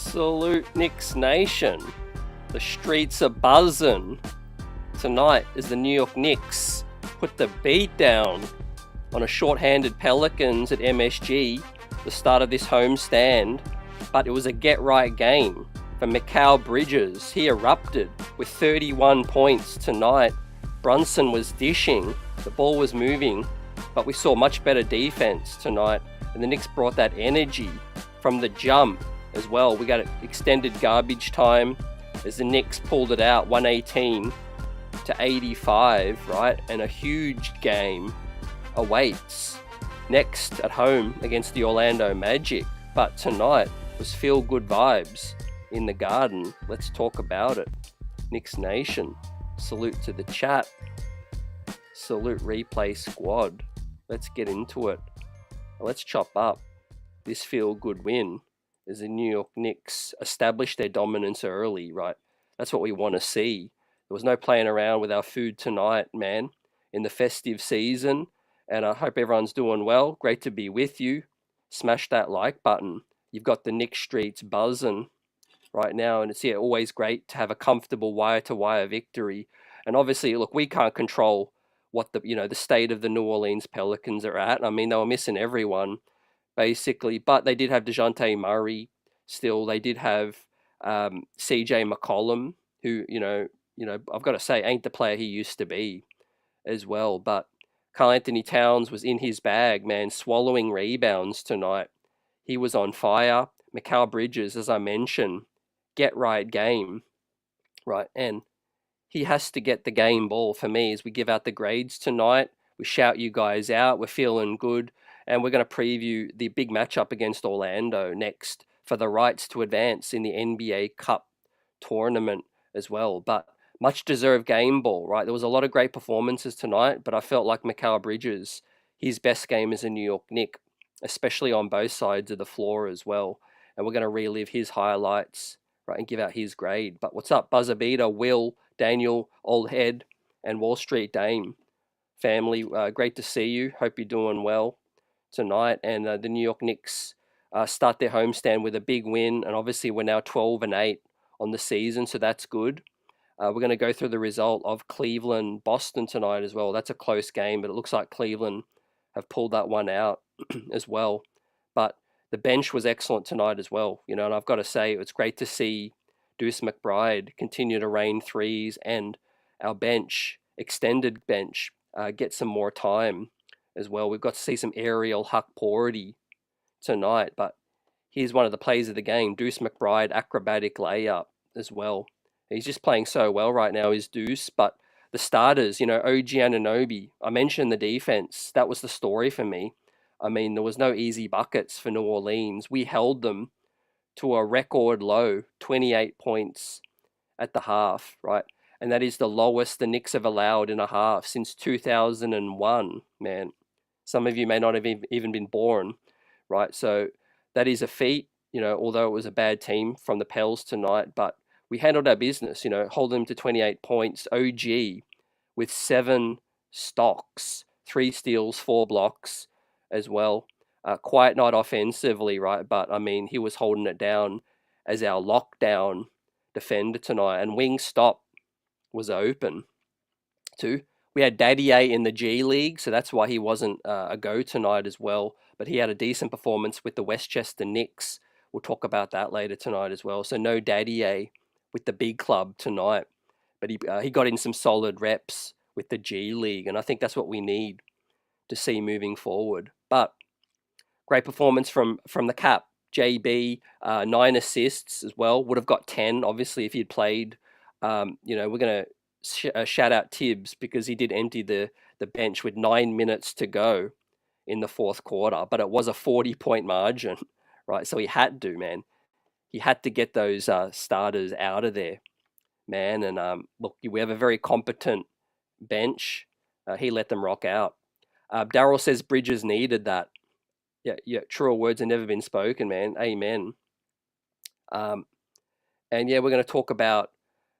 Salute Knicks Nation. The streets are buzzing tonight as the New York Knicks put the beat down on a short-handed Pelicans at MSG, the start of this homestand. But it was a get-right game for Mikal Bridges. He erupted with 31 points tonight. Brunson was dishing, the ball was moving, but we saw much better defense tonight, and the Knicks brought that energy from the jump as well. We got extended garbage time as the Knicks pulled it out 118 to 85, right? And a huge game awaits next at home against the Orlando Magic. But tonight was feel-good vibes in the Garden. Let's talk about it. Knicks Nation, salute to the chat. Salute Replay Squad. Let's get into it. Let's chop up this feel-good win as the New York Knicks established their dominance early, right? That's what we want to see. There was no playing around with our food tonight, man, in the festive season. And I hope everyone's doing well. Great to be with you. Smash that like button. You've got the Knicks streets buzzing right now. And it's always great to have a comfortable wire-to-wire victory. And obviously, look, we can't control what the state of the New Orleans Pelicans are at. I mean, they were missing everyone, basically. But they did have DeJounte Murray still. They did have CJ McCollum, who, I've got to say, ain't the player he used to be as well. But Karl-Anthony Towns was in his bag, man, swallowing rebounds tonight. He was on fire. Mikal Bridges, as I mentioned, get right game, right? And he has to get the game ball for me as we give out the grades tonight. We shout you guys out. We're feeling good. And we're going to preview the big matchup against Orlando next for the rights to advance in the NBA Cup tournament as well. But much deserved game ball, right? There was a lot of great performances tonight, but I felt like Mikal Bridges, his best game as a New York Knick, especially on both sides of the floor as well. And we're going to relive his highlights, right, and give out his grade. But what's up, Buzzer Beater, Will, Daniel, Old Head, and Wall Street Dame family? Great to see you. Hope you're doing well tonight. And the New York Knicks start their homestand with a big win. And obviously, we're now 12-8 on the season, so that's good. We're going to go through the result of Cleveland-Boston tonight as well. That's a close game, but it looks like Cleveland have pulled that one out as well. But the bench was excellent tonight as well, and I've got to say, it's great to see Deuce McBride continue to rain threes and our bench, extended bench, get some more time as well. We've got to see some aerial Hukpority tonight, but here's one of the plays of the game, Deuce McBride, acrobatic layup as well. He's just playing so well right now, is Deuce. But the starters, OG Anunoby, I mentioned the defense. That was the story for me. I mean, there was no easy buckets for New Orleans. We held them to a record low, 28 points at the half, right? And that is the lowest the Knicks have allowed in a half since 2001, man. Some of you may not have even been born, right? So that is a feat, although it was a bad team from the Pels tonight, but we handled our business, hold them to 28 points. OG with 7 stocks, 3 steals, 4 blocks as well. Quiet night offensively, right? But, I mean, he was holding it down as our lockdown defender tonight. And Wingstop was open too. We had Dadiet in the G League, so that's why he wasn't a go tonight as well. But he had a decent performance with the Westchester Knicks. We'll talk about that later tonight as well. So no Dadiet with the big club tonight, but he got in some solid reps with the G League, and I think that's what we need to see moving forward. But great performance from the Cap, JB, 9 assists as well. Would have got 10, obviously, if he'd played. We're going to shout out Tibbs because he did empty the bench with 9 minutes to go in the fourth quarter, but it was a 40-point margin, right? So he had to, man. He had to get those starters out of there, man. And look, we have a very competent bench. He let them rock out. Daryl says Bridges needed that. Yeah, truer words have never been spoken, man. Amen. And yeah, we're going to talk about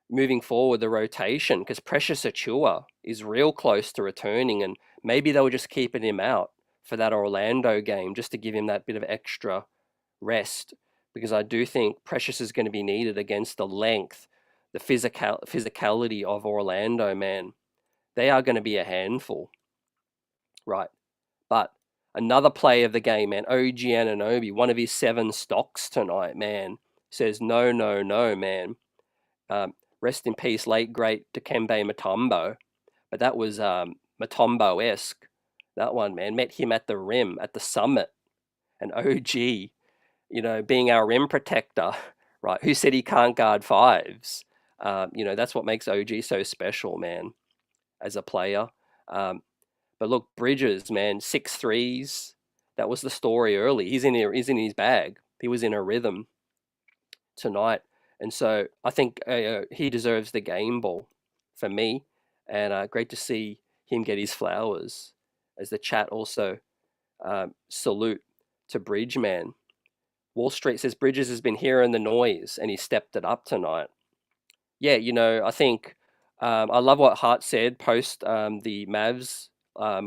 moving forward the rotation because Precious Achua is real close to returning, and maybe they were just keeping him out for that Orlando game just to give him that bit of extra rest because I do think Precious is going to be needed against the length, the physicality of Orlando, man. They are going to be a handful, right? But another play of the game, man, OG Anunoby, one of his 7 stocks tonight, man, says no, no, no, man. Rest in peace, late great Dikembe Mutombo. But that was Mutombo-esque. That one, man. Met him at the rim, at the summit. And OG, being our rim protector, right? Who said he can't guard fives? That's what makes OG so special, man, as a player. But look, Bridges, man, 6 threes. That was the story early. He's in his bag. He was in a rhythm tonight. And so I think he deserves the game ball for me. And great to see him get his flowers. As the chat also salute to Bridgeman. Wall Street says Bridges has been hearing the noise and he stepped it up tonight. Yeah, I think I love what Hart said post the Mavs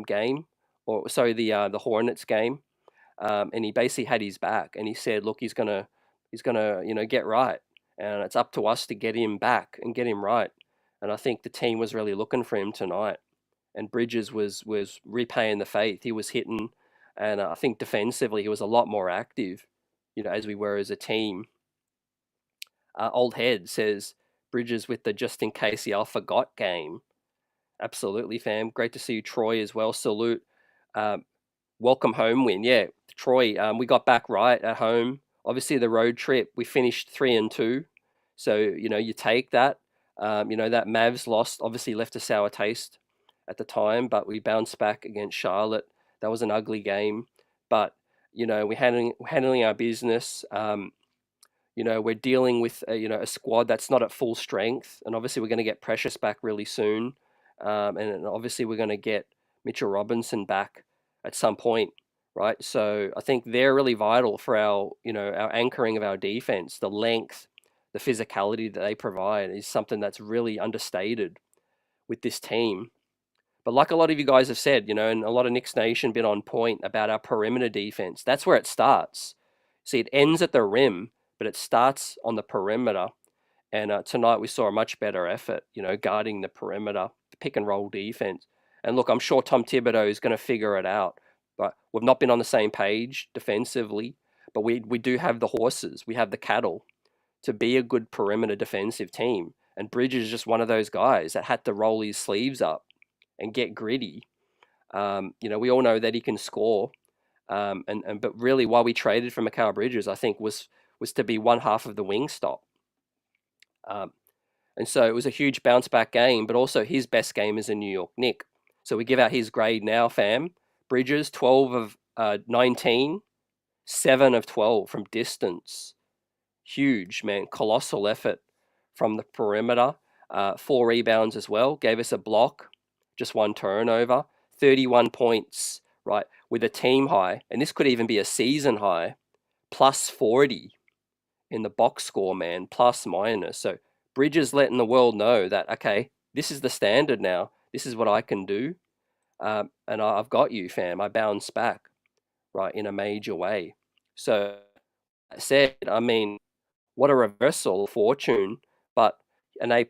game, or sorry, the Hornets game, and he basically had his back, and he said, "Look, he's gonna get right, and it's up to us to get him back and get him right." And I think the team was really looking for him tonight, and Bridges was repaying the faith. He was hitting, and I think defensively he was a lot more active, as we were as a team. Old Head says Bridges with the just in case y'all forgot game. Absolutely, fam. Great to see you, Troy, as well. Salute. Welcome home win. Yeah, Troy, we got back right at home. Obviously, the road trip, we finished 3-2. So, you take that. That Mavs loss obviously left a sour taste at the time, but we bounced back against Charlotte. That was an ugly game. But, we're handling our business. We're dealing with a squad that's not at full strength, and obviously we're going to get Precious back really soon, and obviously we're going to get Mitchell Robinson back at some point, right? So I think they're really vital for our anchoring of our defense. The length, the physicality that they provide is something that's really understated with this team. But like a lot of you guys have said, and a lot of Knicks Nation been on point about our perimeter defense. That's where it starts. See, it ends at the rim, but it starts on the perimeter. And tonight we saw a much better effort, guarding the perimeter, the pick and roll defense. And look, I'm sure Tom Thibodeau is going to figure it out. But we've not been on the same page defensively, but we do have the horses, we have the cattle to be a good perimeter defensive team. And Bridges is just one of those guys that had to roll his sleeves up and get gritty. We all know that he can score. But really, why we traded for Mikal Bridges, I think, was to be one half of the wing stop. And so it was a huge bounce back game, but also his best game as a New York Knick. So we give out his grade now, fam. Bridges, 12 of 19, 7 of 12 from distance. Huge, man. Colossal effort from the perimeter. 4 rebounds as well. Gave us a block, just 1 turnover. 31 points, right, with a team high. And this could even be a season high. Plus 40 in the box score, man. Plus minus. So Bridges letting the world know that, okay, this is the standard now. This is what I can do. And I've got you, fam. I bounce back, right, in a major way. So I said, what a reversal of fortune, but an A+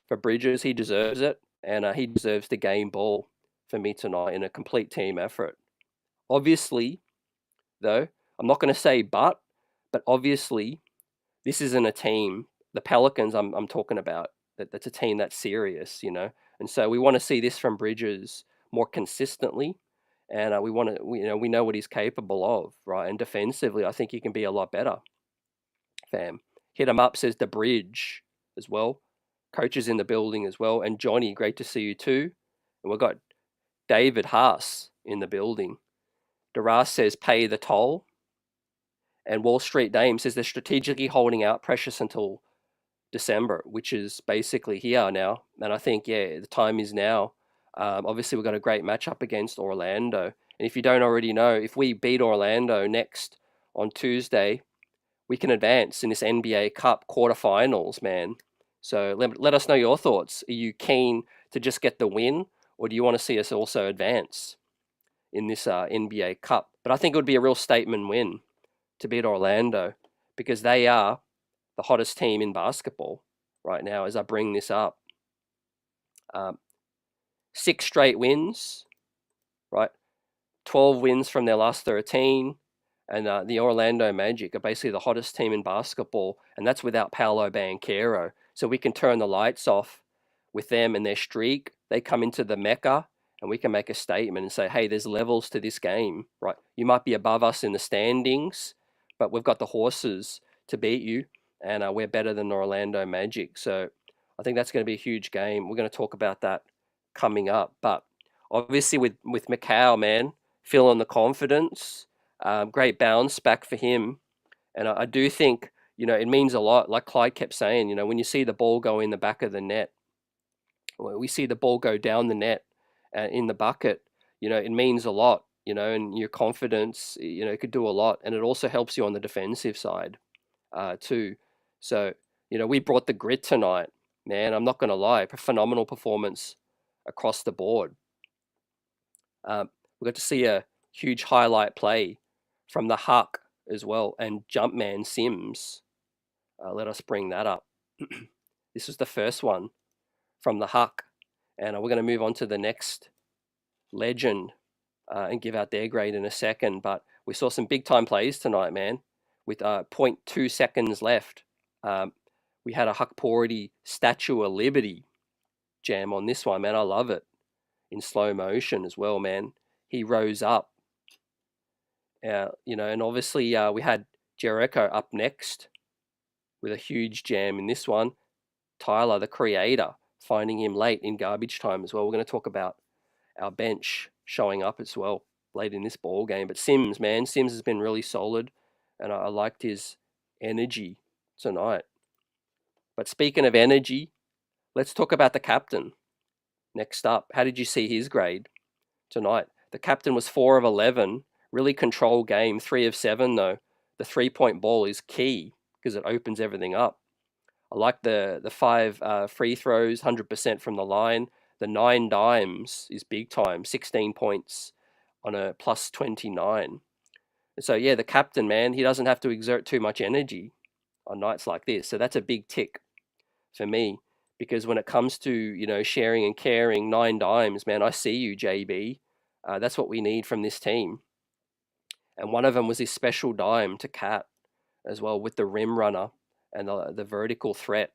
for Bridges. He deserves it, and he deserves the game ball for me tonight in a complete team effort. Obviously, though, I'm not going to say but obviously, this isn't a team. The Pelicans I'm talking about, that's a team that's serious, and so we want to see this from Bridges more consistently, and we know what he's capable of, right? And defensively, I think he can be a lot better. Fam, hit him up, says the Bridge as well. Coaches in the building as well, and Johnny, great to see you too. And we've got David Haas in the building. Daras says pay the toll. And Wall Street Dame says they're strategically holding out Precious until December, which is basically here now. And I think, the time is now. Obviously, we've got a great matchup against Orlando. And if you don't already know, if we beat Orlando next on Tuesday, we can advance in this NBA Cup quarterfinals, man. So let us know your thoughts. Are you keen to just get the win, or do you want to see us also advance in this NBA Cup? But I think it would be a real statement win to beat Orlando. because they are the hottest team in basketball right now as I bring this up. 6 straight wins, right? 12 wins from their last 13. And the Orlando Magic are basically the hottest team in basketball, and that's without Paolo Banchero. So we can turn the lights off with them and their streak. They come into the Mecca, and we can make a statement and say, hey, there's levels to this game, right? You might be above us in the standings, but we've got the horses to beat you, and we're better than the Orlando Magic. So I think that's going to be a huge game. We're going to talk about that coming up. But obviously with Mikal, man, feeling the confidence, great bounce back for him. And I do think, it means a lot. Like Clyde kept saying, when you see the ball go in the back of the net, we see the ball go down the net in the bucket, it means a lot, and your confidence, it could do a lot. And it also helps you on the defensive side too. So, we brought the grit tonight, man. I'm not going to lie. A phenomenal performance across the board. We got to see a huge highlight play from the Huck as well, and Jumpman Sims. Let us bring that up. This was the first one from the Huck, and we're going to move on to the next legend and give out their grade in a second. But we saw some big time plays tonight, man. With 0.2 seconds left, we had a Huck Porty Statue of Liberty jam on this one, man. I love it in slow motion as well, man. He rose up. And obviously we had Jericho up next with a huge jam in this one. Tyler, the creator, finding him late in garbage time as well. We're going to talk about our bench showing up as well late in this ball game. But Sims, man, Sims has been really solid, and I liked his energy tonight. But speaking of energy, let's talk about the captain. Next up, how did you see his grade tonight? The captain was 4 of 11. Really control game, 3 of 7 though. The 3-point ball is key because it opens everything up. I like the 5 free throws, 100% from the line. The 9 dimes is big time, 16 points on a plus 29. So yeah, the captain, man, he doesn't have to exert too much energy on nights like this. So that's a big tick for me, because when it comes to, sharing and caring, 9 dimes, man, I see you, JB. That's what we need from this team. And one of them was this special dime to Cat as well, with the rim runner and the vertical threat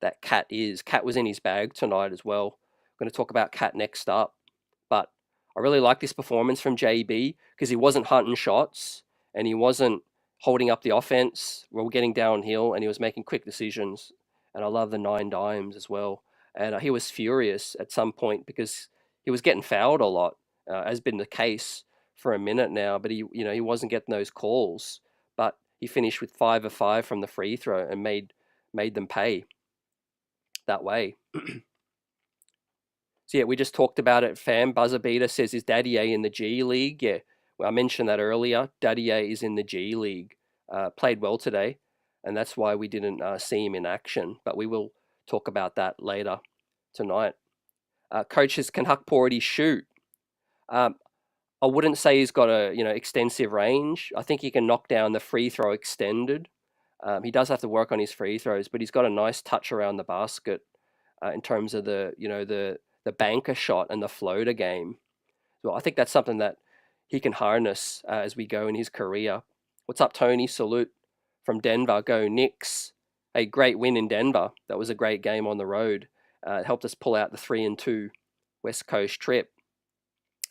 that Cat is. Cat was in his bag tonight as well. I'm going to talk about Cat next up. But I really like this performance from JB because he wasn't hunting shots and he wasn't holding up the offense. We were getting downhill and he was making quick decisions. And I love the 9 dimes as well. And he was furious at some point because he was getting fouled a lot, as been the case for a minute now, but he wasn't getting those calls. But he finished with 5 of 5 from the free throw and made them pay that way. So yeah, we just talked about it, fam. Buzzer Beater says, is Dadiet in the G League? Yeah, well, I mentioned that earlier. Dadiet is in the G League. Played well today, and that's why we didn't see him in action. But we will talk about that later tonight. Coaches, can Huck Porty shoot? I wouldn't say he's got a extensive range. I think he can knock down the free throw extended. He does have to work on his free throws, but he's got a nice touch around the basket in terms of the banker shot and the floater game. So I think that's something that he can harness as we go in his career. What's up, Tony? Salute from Denver. Go Knicks. A great win in Denver. That was a great game on the road. It helped us pull out the 3-2 West Coast trip.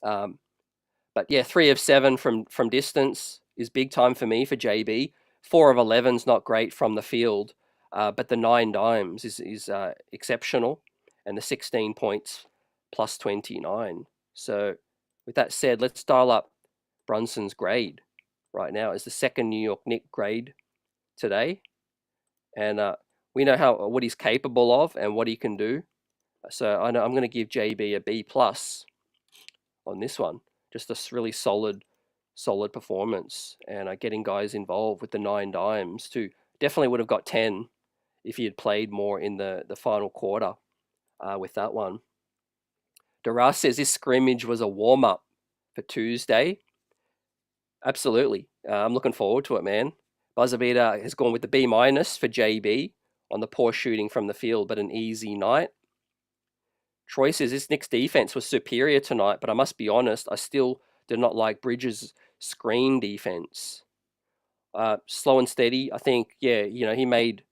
But yeah, 3 of 7 from distance is big time for me for JB. 4 of 11's not great from the field, but the 9 dimes is exceptional, and the 16 points plus 29. So with that said, let's dial up Brunson's grade right now. It's the second New York Knicks grade today, and we know what he's capable of and what he can do. So I'm going to give JB a B+ on this one. Just a really solid performance, and getting guys involved with the 9 dimes too. Definitely would have got 10 if he had played more in the final quarter with that one. Daras says this scrimmage was a warm-up for Tuesday. Absolutely. I'm looking forward to it, man. Buzzer beater has gone with the B minus for JB on the poor shooting from the field, but an easy night. Troy says this Knicks defense was superior tonight, but I must be honest, I still did not like Bridges' screen defense. Slow and steady. I think, yeah, he made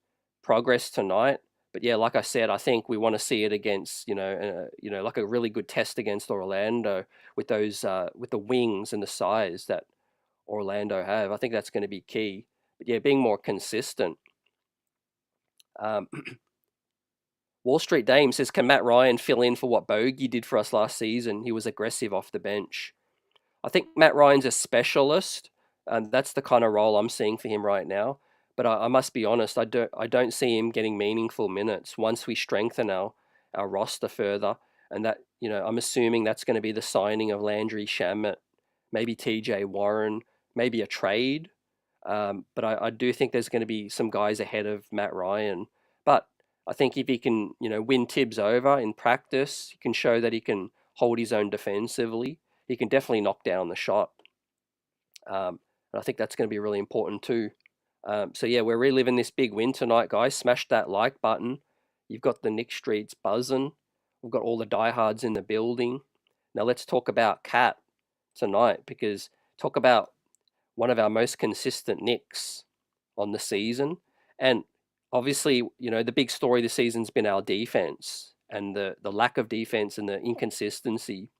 progress tonight. But yeah, like I said, I think we want to see it against, like a really good test against Orlando with those, with the wings and the size that Orlando have. I think that's going to be key. But yeah, being more consistent. Um, Wall Street Dame says, can Matt Ryan fill in for what Bogey did for us last season? He was aggressive off the bench. I think Matt Ryan's a specialist, and that's the kind of role I'm seeing for him right now. But I must be honest, I don't see him getting meaningful minutes once we strengthen our roster further. And that, I'm assuming that's going to be the signing of Landry Shamet, maybe TJ Warren, maybe a trade. But I do think there's going to be some guys ahead of Matt Ryan. But I think if he can, win Tibbs over in practice, he can show that he can hold his own defensively. He can definitely knock down the shot. And I think that's going to be really important too. So yeah, we're reliving this big win tonight, guys. Smash that like button. You've got the Knicks streets buzzing. We've got all the diehards in the building. Now let's talk about Cat tonight, because talk about one of our most consistent Knicks on the season. And obviously, the big story this season's been our defense and the lack of defense and the inconsistency.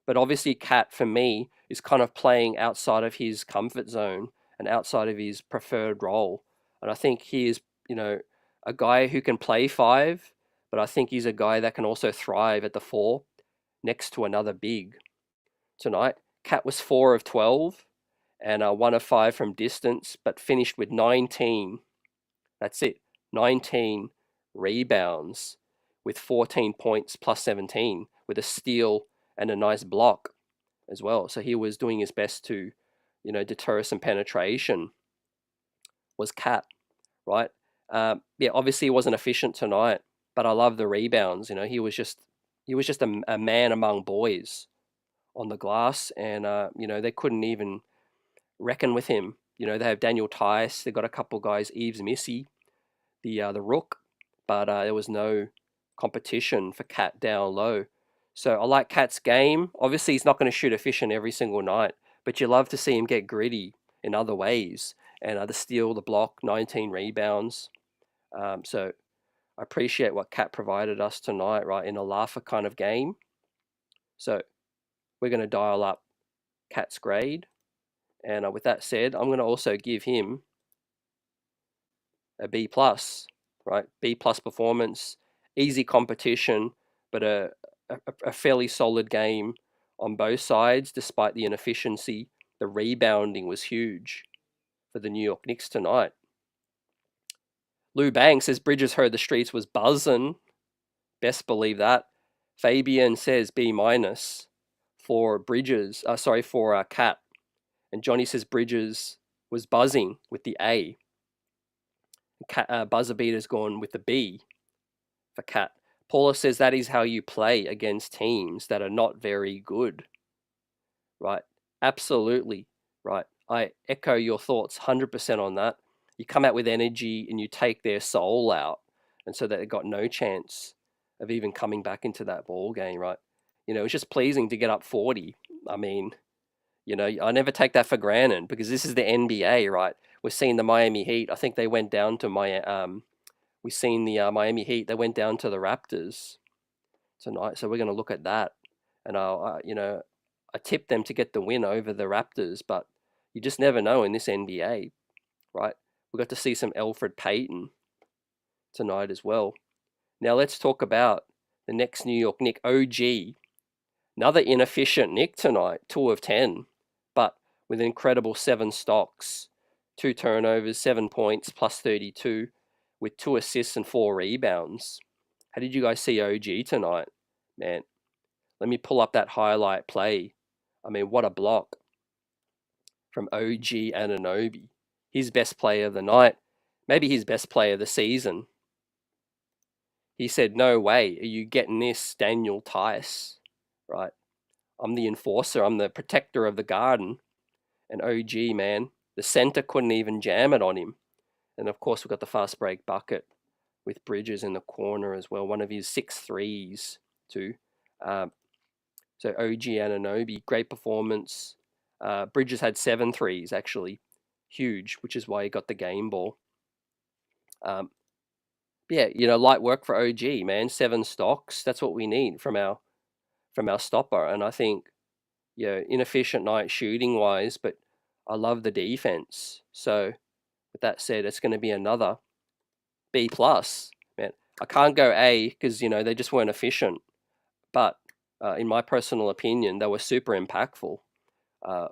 But obviously, Cat, for me, is kind of playing outside of his comfort zone and outside of his preferred role. And I think he is, a guy who can play five, but I think he's a guy that can also thrive at the four next to another big. Tonight, Cat was 4 of 12 and 1 of 5 from distance, but finished with 19. That's it, 19 rebounds with 14 points plus 17 with a steal and a nice block as well. So he was doing his best to, deter some penetration. Was Cat, right? Yeah, obviously he wasn't efficient tonight, but I love the rebounds. He was just a man among boys on the glass, and they couldn't even reckon with him. They have Daniel Tice. They got a couple guys, Eves Missy, the Rook, but there was no competition for Cat down low. So I like Cat's game. Obviously, he's not going to shoot efficient every single night, but you love to see him get gritty in other ways. And the steal, the block, 19 rebounds. So I appreciate what Cat provided us tonight, right, in a laugher kind of game. So we're going to dial up Cat's grade. And with that said, I'm going to also give him a B+, right? B+ performance, easy competition, but a fairly solid game on both sides, despite the inefficiency. The rebounding was huge for the New York Knicks tonight. Lou Bang says Bridges heard the streets was buzzing. Best believe that. Fabian says B- for Bridges. For Cat. And Johnny says Bridges was buzzing with the A. Buzzer beater's gone with the B for Cat. Paula says that is how you play against teams that are not very good. Right? Absolutely. Right. I echo your thoughts 100% on that. You come out with energy and you take their soul out, and so that they got no chance of even coming back into that ball game, right? It's just pleasing to get up 40. I mean, I never take that for granted, because this is the NBA, right? We're seeing the Miami Heat. I think they went down to we've seen the Miami Heat. They went down to the Raptors tonight, so we're going to look at that. And I tipped them to get the win over the Raptors, but you just never know in this NBA, right? We got to see some Elfrid Payton tonight as well. Now let's talk about the next New York Knick, OG. Another inefficient Knick tonight, 2 of 10, but with an incredible 7 stocks, 2 turnovers, 7 points, plus 32, with 2 assists and 4 rebounds. How did you guys see OG tonight? Man, let me pull up that highlight play. I mean, what a block from OG Anunoby. His best player of the night, maybe his best player of the season. He said, no way, are you getting this, Daniel Tice? Right? I'm the enforcer. I'm the protector of the garden. And OG, man, The center couldn't even jam it on him. And of course, we've got the fast break bucket with Bridges in the corner as well. One of his 6 threes too. So OG Anunoby, great performance. Bridges had 7 threes actually, huge, which is why he got the game ball. Yeah, light work for OG, man. 7 stocks. That's what we need from our stopper. And I think, inefficient night shooting wise, but I love the defense. So with that said, it's going to be another B plus. Man, I can't go A because they just weren't efficient. But in my personal opinion, they were super impactful.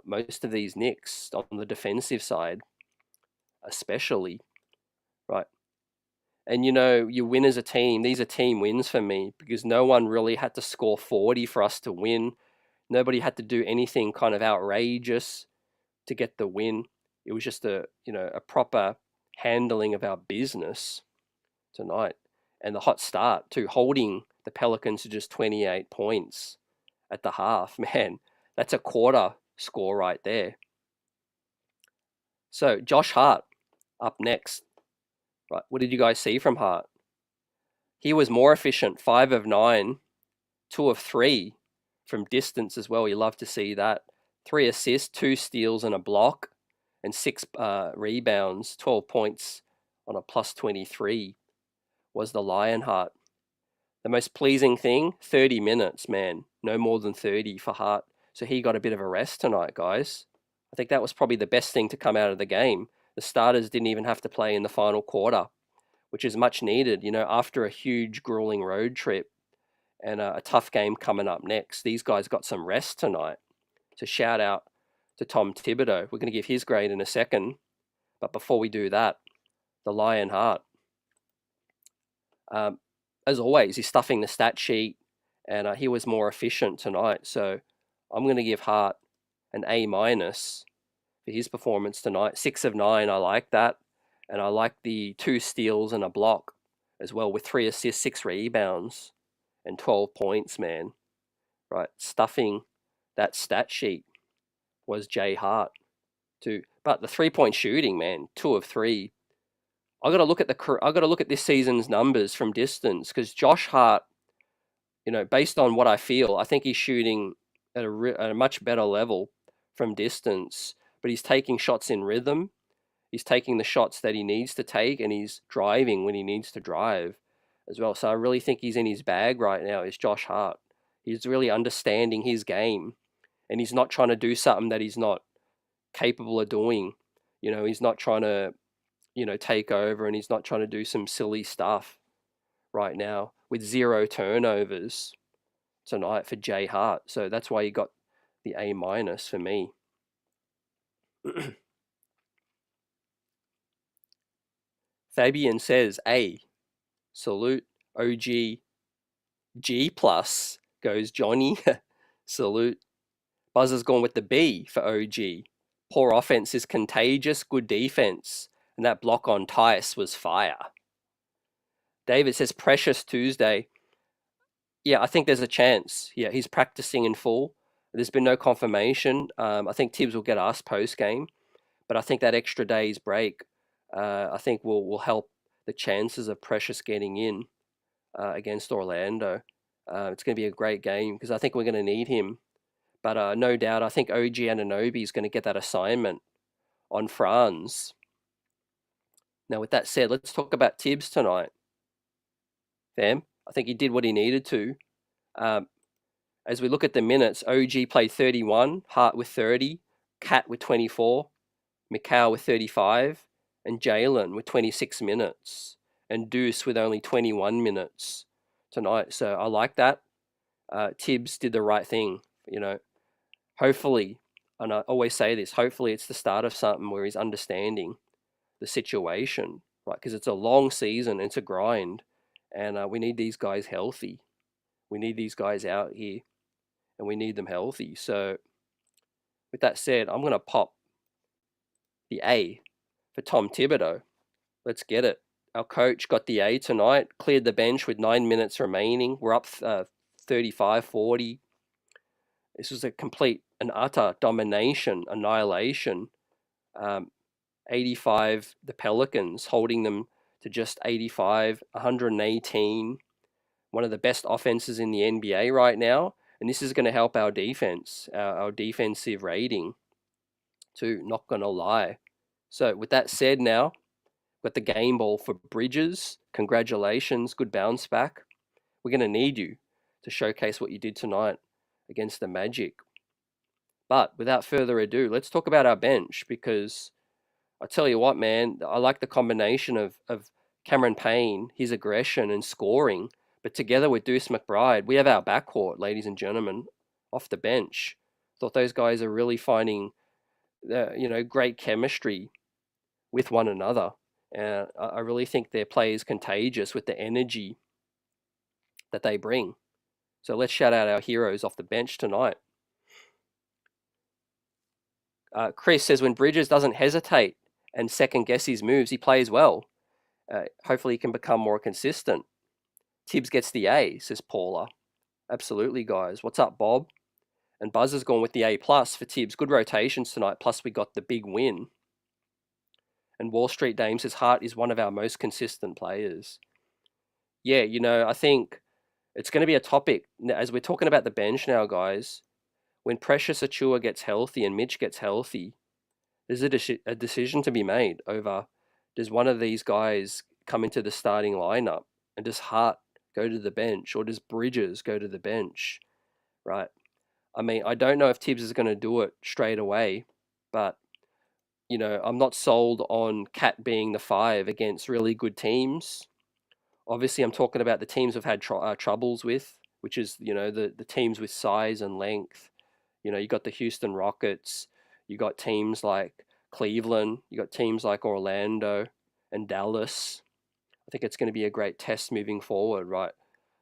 Most of these Knicks on the defensive side, especially, right? And you win as a team. These are team wins for me because no one really had to score 40 for us to win. Nobody had to do anything kind of outrageous to get the win. It was just a proper handling of our business tonight. And the hot start too, holding the Pelicans to just 28 points at the half. Man, that's a quarter score right there. So Josh Hart up next. Right, what did you guys see from Hart? He was more efficient, 5 of 9, 2 of 3 from distance as well. You love to see that. 3 assists, 2 steals and a block, and 6 rebounds, 12 points on a plus 23 was the Lionheart. The most pleasing thing, 30 minutes, man. No more than 30 for Hart. So he got a bit of a rest tonight, guys. I think that was probably the best thing to come out of the game. The starters didn't even have to play in the final quarter, which is much needed, after a huge grueling road trip and a tough game coming up next. These guys got some rest tonight. So shout out to Tom Thibodeau. We're going to give his grade in a second. But before we do that, the Lionheart. As always, he's stuffing the stat sheet, and he was more efficient tonight. So I'm going to give Hart an A- for his performance tonight. 6 of 9, I like that. And I like the 2 steals and a block as well, with 3 assists, 6 rebounds, and 12 points, man. Right, stuffing that stat sheet was Jay Hart too. But the 3-point shooting, man, 2 of 3. I got to look at this season's numbers from distance, because Josh Hart, based on what I feel, I think he's shooting at a much better level from distance. But he's taking shots in rhythm. He's taking the shots that he needs to take, and he's driving when he needs to drive as well. So I really think he's in his bag right now, is Josh Hart. He's really understanding his game, and he's not trying to do something that he's not capable of doing. He's not trying to, take over, and he's not trying to do some silly stuff right now, with 0 turnovers tonight for Jay Hart. So that's why he got the A- for me. Fabian says A. Salute. OG. G plus goes Johnny. Salute. Buzzer's gone with the B for OG. Poor offense is contagious, good defense. And that block on Tice was fire. David says Precious Tuesday. Yeah, I think there's a chance. Yeah, he's practicing in full. There's been no confirmation. I think Tibbs will get asked post-game. But I think that extra day's break, I think will help the chances of Precious getting in against Orlando. It's going to be a great game because I think we're going to need him. But no doubt, I think OG Anunoby is going to get that assignment on Franz. Now, with that said, let's talk about Tibbs tonight. Fam, I think he did what he needed to. As we look at the minutes, OG played 31, Hart with 30, Cat with 24, Mikal with 35, and Jalen with 26 minutes, and Deuce with only 21 minutes tonight. So I like that. Tibbs did the right thing, Hopefully, and I always say this, hopefully it's the start of something where he's understanding the situation, right? Because it's a long season, it's a grind, and we need these guys healthy. We need these guys out here, and we need them healthy. So with that said, I'm going to pop the A for Tom Thibodeau. Let's get it. Our coach got the A tonight, cleared the bench with 9 minutes remaining. We're up 35-40. This was a complete and utter domination, annihilation 85, the Pelicans, holding them to just 85, 118. One of the best offenses in the NBA right now. And this is going to help our defense, our defensive rating, too, not going to lie. So, with that said, now, got the game ball for Bridges. Congratulations, good bounce back. We're going to need you to showcase what you did tonight against the Magic. But without further ado, let's talk about our bench, because I tell you what, man, I like the combination of Cameron Payne, his aggression and scoring, but together with Deuce McBride, we have our backcourt, ladies and gentlemen, off the bench. Thought those guys are really finding, great chemistry with one another. And I really think their play is contagious with the energy that they bring. So let's shout out our heroes off the bench tonight. Chris says when Bridges doesn't hesitate and second guess his moves, he plays well. Hopefully he can become more consistent. Tibbs gets the A, says Paula. Absolutely, guys. What's up, Bob? And Buzz has gone with the A+ for Tibbs. Good rotations tonight, plus we got the big win. And Wall Street Dame says Hart is one of our most consistent players. Yeah, I think it's going to be a topic, as we're talking about the bench now, guys. When Precious Achua gets healthy and Mitch gets healthy, there's a decision to be made over, does one of these guys come into the starting lineup, and does Hart go to the bench, or does Bridges go to the bench, right? I mean, I don't know if Tibbs is going to do it straight away, but, I'm not sold on Cat being the 5 against really good teams. Obviously, I'm talking about the teams we've had troubles with, which is, the teams with size and length. You got the Houston Rockets, you got teams like Cleveland, you got teams like Orlando and Dallas. I think it's going to be a great test moving forward, right?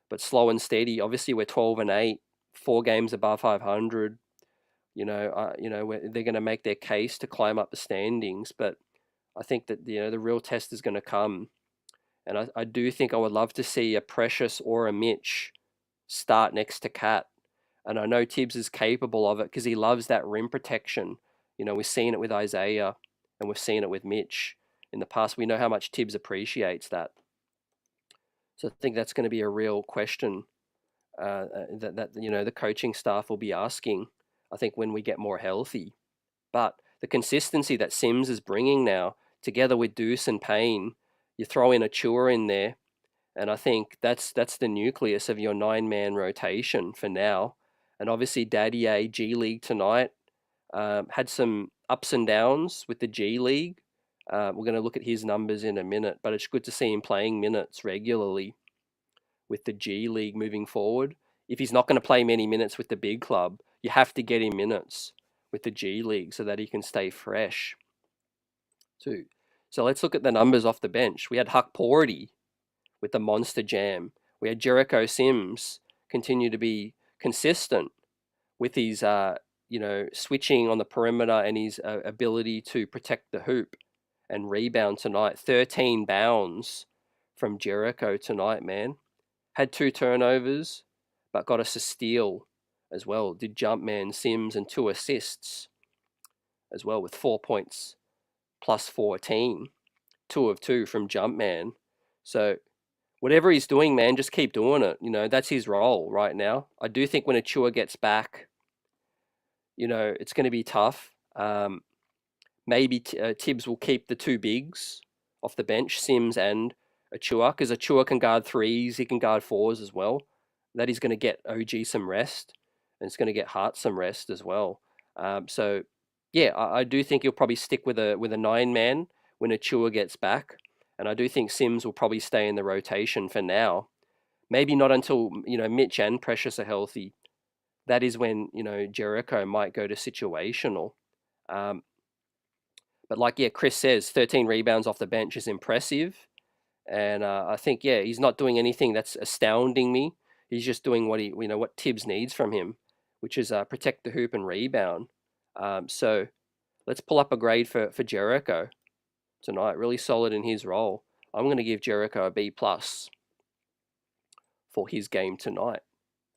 But slow and steady. Obviously, we're 12-8, 4 games above 500. They're going to make their case to climb up the standings. But I think that the real test is going to come, and I do think I would love to see a Precious or a Mitch start next to Cat. And I know Tibbs is capable of it because he loves that rim protection. We've seen it with Isaiah and we've seen it with Mitch in the past. We know how much Tibbs appreciates that. So I think that's going to be a real question that the coaching staff will be asking, I think, when we get more healthy. But the consistency that Sims is bringing now, together with Deuce and Payne, you throw in Achua in there, and I think that's the nucleus of your 9-man rotation for now. And obviously, Dadiet, G League tonight, had some ups and downs with the G League. We're going to look at his numbers in a minute, but it's good to see him playing minutes regularly with the G League moving forward. If he's not going to play many minutes with the big club, you have to get him minutes with the G League so that he can stay fresh too. So let's look at the numbers off the bench. We had Huck Porty with the monster jam. We had Jericho Sims continue to be consistent with his, switching on the perimeter and his ability to protect the hoop and rebound tonight. 13 bounds from Jericho tonight, man. Had 2 turnovers, but got us a steal as well. Did Jumpman Sims and 2 assists as well with 4 points plus 14. 2 of 2 from Jumpman. So whatever he's doing, man, just keep doing it. That's his role right now. I do think when Achua gets back, it's going to be tough. Maybe Tibbs will keep the 2 bigs off the bench, Sims and Achua, because Achua can guard 3s, he can guard 4s as well. That is going to get OG some rest, and it's going to get Hart some rest as well. So, yeah, I do think he'll probably stick with a 9-man when Achua gets back, and I do think Sims will probably stay in the rotation for now. Maybe not until Mitch and Precious are healthy. That is when Jericho might go to situational. But like Chris says, 13 rebounds off the bench is impressive. And I think, he's not doing anything that's astounding me. He's just doing what Tibbs needs from him, which is protect the hoop and rebound. So let's pull up a grade for Jericho tonight. Really solid in his role. I'm going to give Jericho a B+ for his game tonight.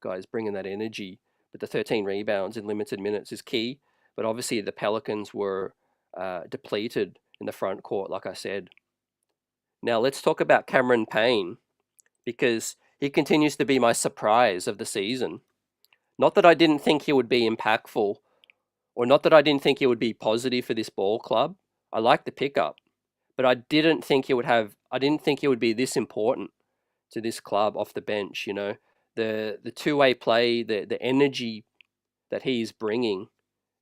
Guys, bringing that energy. But the 13 rebounds in limited minutes is key. But obviously the Pelicans were depleted in the front court, like I said. Now let's talk about Cameron Payne, because he continues to be my surprise of the season. Not that I didn't think he would be impactful, or not that I didn't think he would be positive for this ball club. I like the pickup, but I didn't think he would be this important to this club off the bench. You know, the two-way play, the energy that he is bringing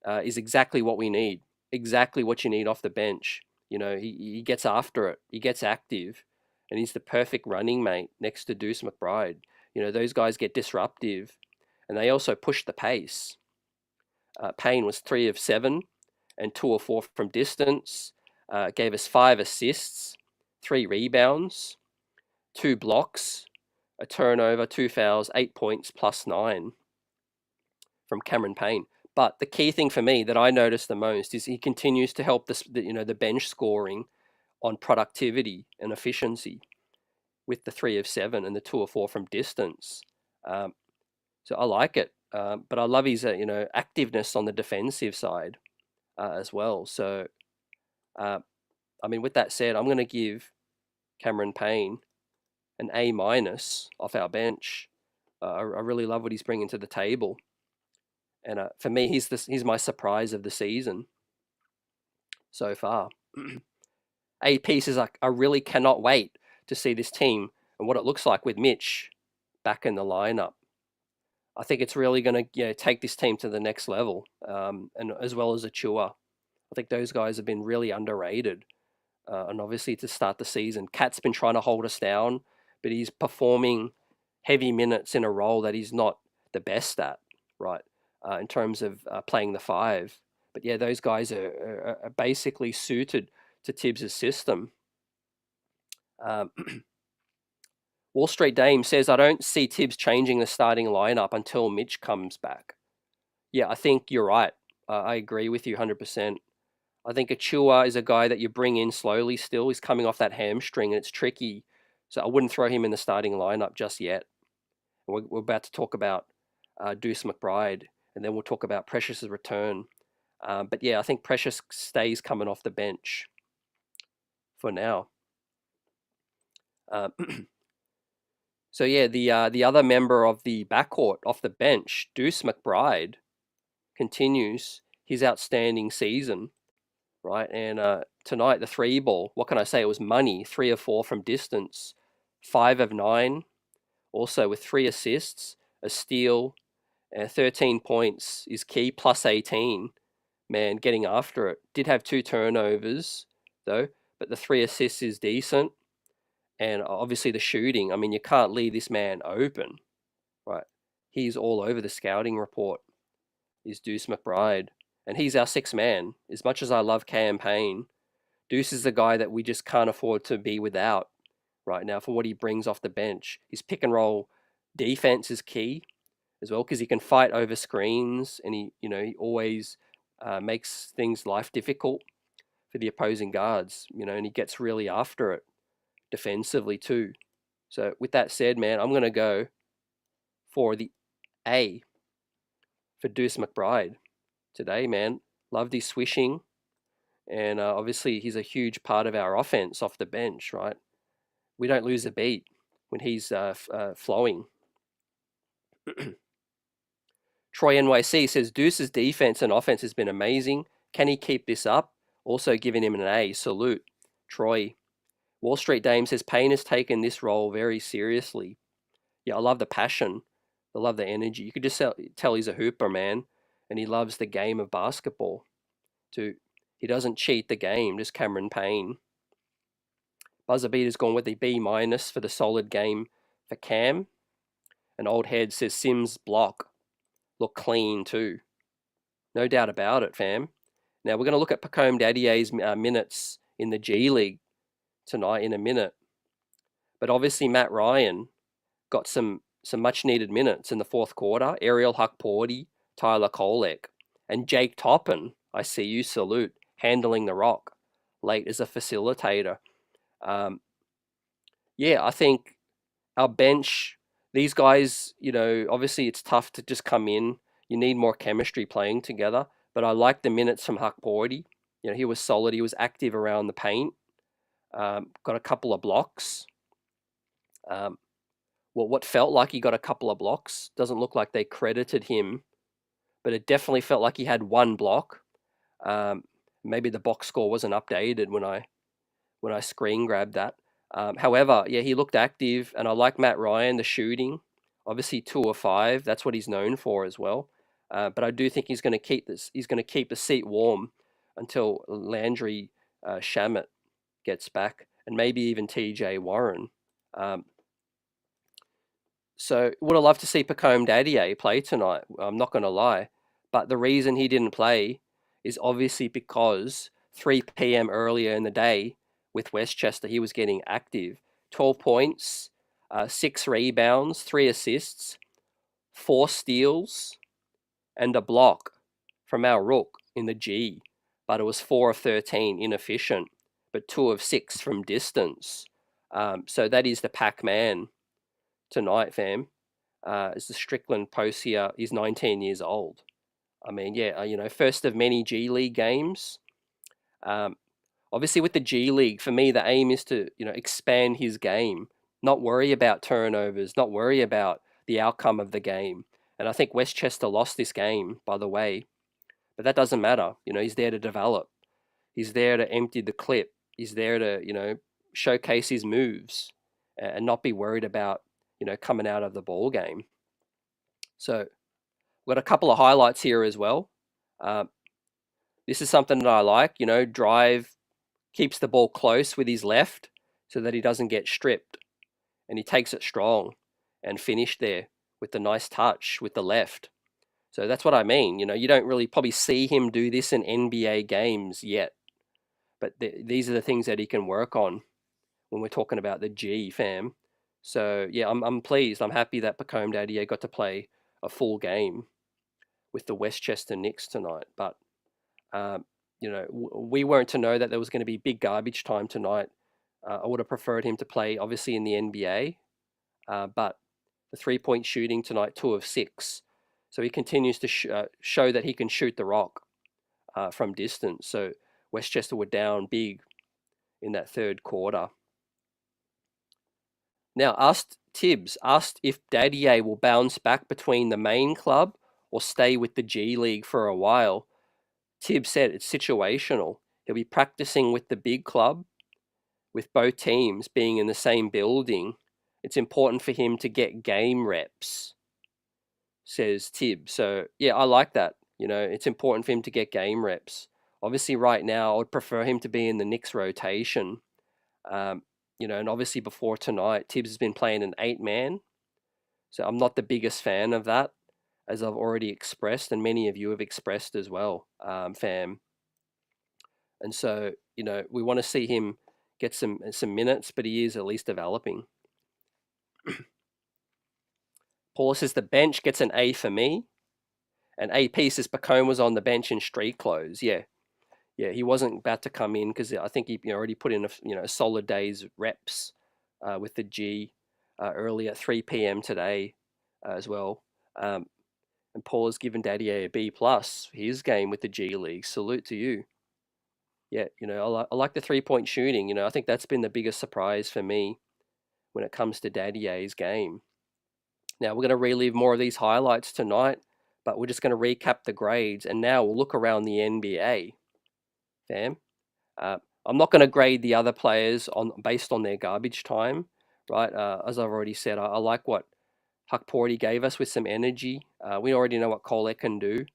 is exactly what we need. Exactly what you need off the bench. You know, he gets after it. He gets active, and he's the perfect running mate next to Deuce McBride. You know, those guys get disruptive, and they also push the pace. Payne was 3 of 7 and 2 of 4 from distance. Gave us 5 assists, 3 rebounds, 2 blocks, a turnover, 2 fouls, 8 points plus 9 from Cameron Payne. But the key thing for me that I noticed the most is he continues to help the bench scoring on productivity and efficiency with the 3 of 7 and the 2 of 4 from distance. So I like it, but I love his activeness on the defensive side as well. So I mean, with that said, I'm going to give Cameron Payne an A- off our bench. I really love what he's bringing to the table. And for me, he's my surprise of the season so far. A piece is I really cannot wait to see this team and what it looks like with Mitch back in the lineup. I think it's really going to take this team to the next level, and as well as Achua. I think those guys have been really underrated. And obviously to start the season, Cat's been trying to hold us down, but he's performing heavy minutes in a role that he's not the best at, right? In terms of playing the 5. But yeah, those guys are basically suited to Tibbs' system. Wall Street Dame says, I don't see Tibbs changing the starting lineup until Mitch comes back. Yeah, I think you're right. I agree with you 100%. I think Achua is a guy that you bring in slowly still. He's coming off that hamstring and it's tricky. So I wouldn't throw him in the starting lineup just yet. We're about to talk about Deuce McBride, and then we'll talk about Precious's return. But yeah, I think Precious stays coming off the bench for now. So yeah, the other member of the backcourt off the bench, Deuce McBride, continues his outstanding season, right? And tonight, the 3 ball, what can I say? It was money, 3 of 4 from distance, 5 of 9, also with 3 assists, a steal, and 13 points is key, plus 18. Man, getting after it. Did have 2 turnovers, though, but the 3 assists is decent. And obviously the shooting, I mean, you can't leave this man open, right? He's all over the scouting report, is Deuce McBride. And he's our 6th man. As much as I love Cam Payne, Deuce is the guy that we just can't afford to be without right now for what he brings off the bench. His pick and roll defense is key as well, because he can fight over screens, and he always makes things life difficult for the opposing guards, and he gets really after it defensively too. So with that said, man, I'm going to go for the A for Deuce McBride today, man. Loved his swishing, and obviously he's a huge part of our offense off the bench, right? We don't lose a beat when he's flowing. Troy NYC says Deuce's defense and offense has been amazing. Can he keep this up? Also giving him an A. Salute. Troy. Wall Street Dame says Payne has taken this role very seriously. Yeah, I love the passion. I love the energy. You could just tell he's a hooper, man, and he loves the game of basketball too. He doesn't cheat the game, just Cameron Payne. Buzzer Beater's gone with the B- for the solid game for Cam. And Old Head says Sims' block look clean too. No doubt about it, fam. Now we're going to look at Pacome Dadiet's minutes in the G League tonight in a minute. But obviously Matt Ryan got some much needed minutes in the 4th quarter. Ariel Huck-Porty, Tyler Kolek, and Jake Toppin, I see you, salute, handling the rock late as a facilitator. Yeah, I think our bench, these guys, obviously it's tough to just come in. You need more chemistry playing together. But I like the minutes from Huck-Porty. he was solid. He was active around the paint. Got a couple of blocks. What felt like he got a couple of blocks. Doesn't look like they credited him, but it definitely felt like he had one block. Maybe the box score wasn't updated when I screen grabbed that. However, yeah, he looked active, and I like Matt Ryan, the shooting. Obviously, 2 of 5. That's what he's known for as well. But I do think he's going to keep this. He's going to keep the seat warm until Landry Shamet gets back, and maybe even TJ Warren. So would have loved to see Pacome Dadiet play tonight. I'm not going to lie, but the reason he didn't play is obviously because 3 p.m. earlier in the day with Westchester, he was getting active. 12 points, 6 rebounds, 3 assists, 4 steals, and a block from our rook in the G. But it was 4 of 13, inefficient, but 2 of 6 from distance. So that is the Pac-Man tonight, fam. Is the Strickland post here. He's 19 years old. I mean, yeah, first of many G League games. Obviously, with the G League, for me, the aim is to, expand his game, not worry about turnovers, not worry about the outcome of the game. And I think Westchester lost this game, by the way, but that doesn't matter. He's there to develop. He's there to empty the clip. He's there to, showcase his moves and not be worried about, coming out of the ball game. So we've got a couple of highlights here as well. This is something that I like, drive, keeps the ball close with his left so that he doesn't get stripped. And he takes it strong and finished there with the nice touch with the left. So that's what I mean. You don't really probably see him do this in NBA games yet. But these are the things that he can work on when we're talking about the G, fam. So, yeah, I'm pleased. I'm happy that Pacome Dadiet got to play a full game with the Westchester Knicks tonight. But, we weren't to know that there was going to be big garbage time tonight. I would have preferred him to play, obviously, in the NBA. But the three-point shooting tonight, 2 of 6. So he continues to show that he can shoot the rock from distance. So Westchester were down big in that third quarter. Now, Tibbs asked if Dadiet will bounce back between the main club or stay with the G League for a while. Tibbs said it's situational. He'll be practicing with the big club, with both teams being in the same building. It's important for him to get game reps, says Tibbs. So, yeah, I like that. It's important for him to get game reps. Obviously, right now, I would prefer him to be in the Knicks rotation. And obviously before tonight, Tibbs has been playing an 8-man. So I'm not the biggest fan of that, as I've already expressed, and many of you have expressed as well, fam. And so, we want to see him get some minutes, but he is at least developing. Paul says the bench gets an A for me. And AP says Pacome was on the bench in street clothes. Yeah, he wasn't about to come in because I think he already put in a solid day's reps with the G early at 3 p.m. today as well. And Paul has given Dadiet a B+ for his game with the G League. Salute to you. Yeah, I like the 3-point shooting. I think that's been the biggest surprise for me when it comes to Dadiet's game. Now we're going to relive more of these highlights tonight, but we're just going to recap the grades, and now we'll look around the NBA. Fam. I'm not going to grade the other players based on their garbage time, right? As I've already said, I like what Huck Porty gave us with some energy. We already know what Cole can do,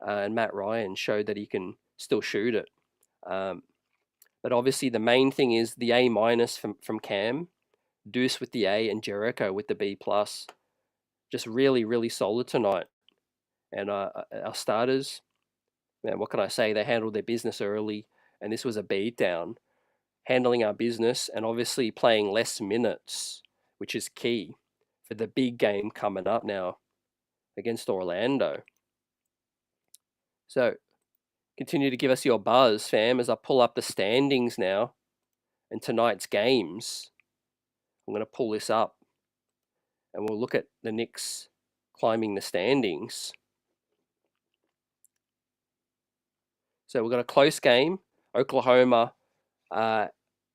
and Matt Ryan showed that he can still shoot it. But obviously the main thing is the A- from Cam, Deuce with the A, and Jericho with the B+. Just really, really solid tonight. And our starters, man, what can I say? They handled their business early, and this was a beatdown. Handling our business and obviously playing less minutes, which is key for the big game coming up now against Orlando. So continue to give us your buzz, fam, as I pull up the standings now and tonight's games. I'm going to pull this up and we'll look at the Knicks climbing the standings. So we've got a close game Oklahoma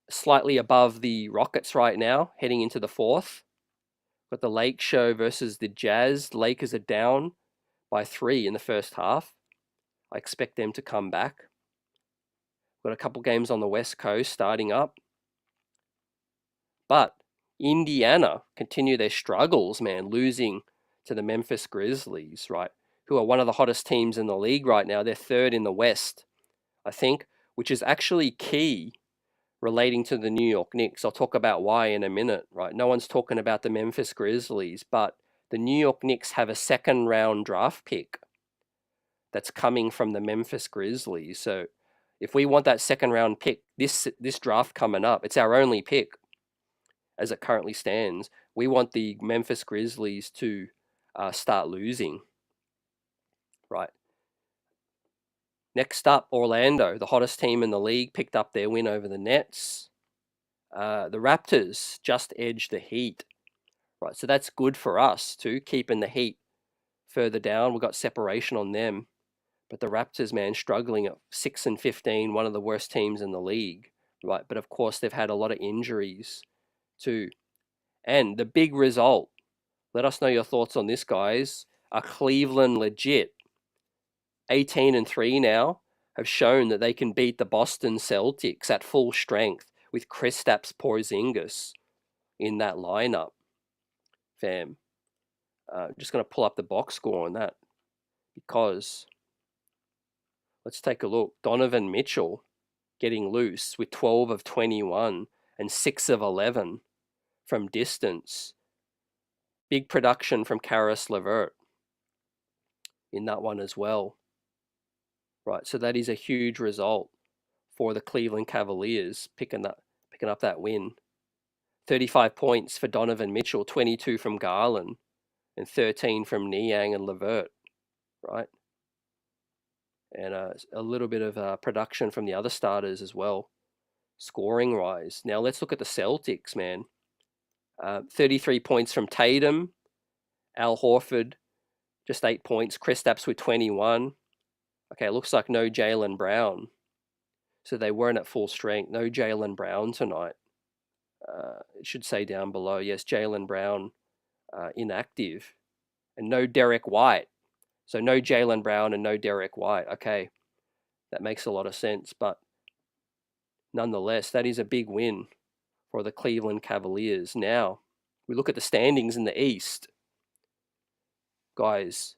slightly above the Rockets right now, heading into the fourth. Got the Lake Show versus the Jazz. The Lakers are down by 3 in the first half. I expect them to come back. Got a couple games on the West Coast starting up. But Indiana continue their struggles, man, losing to the Memphis Grizzlies, right? Who are one of the hottest teams in the league right now. They're third in the West, I think, which is actually key relating to the New York Knicks. I'll talk about why in a minute, right? No one's talking about the Memphis Grizzlies, but the New York Knicks have a second round draft pick that's coming from the Memphis Grizzlies. So if we want that second round pick, this draft coming up, it's our only pick as it currently stands. We want the Memphis Grizzlies to start losing, right? Next up, Orlando, the hottest team in the league, picked up their win over the Nets. The Raptors just edged the Heat, right? So that's good for us too, keeping the Heat further down. We've got separation on them. But the Raptors, man, struggling at 6-15, one of the worst teams in the league, right? But of course, they've had a lot of injuries too. And the big result, let us know your thoughts on this, guys. Are Cleveland legit? 18-3 now, have shown that they can beat the Boston Celtics at full strength with Kristaps Porzingis in that lineup. Fam, I'm just going to pull up the box score on that because let's take a look. Donovan Mitchell getting loose with 12 of 21 and 6 of 11 from distance. Big production from Karis LeVert in that one as well. Right, so that is a huge result for the Cleveland Cavaliers picking up that win. 35 points for Donovan Mitchell, 22 from Garland, and 13 from Niang and LeVert, right? And a little bit of production from the other starters as well, scoring-wise. Now let's look at the Celtics, man. 33 points from Tatum, Al Horford, just 8 points. Kristaps with 21. Okay, it looks like no Jalen Brown. So they weren't at full strength. No Jalen Brown tonight. It should say down below, yes, Jalen Brown inactive. And no Derek White. So no Jalen Brown and no Derek White. Okay, that makes a lot of sense. But nonetheless, that is a big win for the Cleveland Cavaliers. Now, we look at the standings in the East. Guys,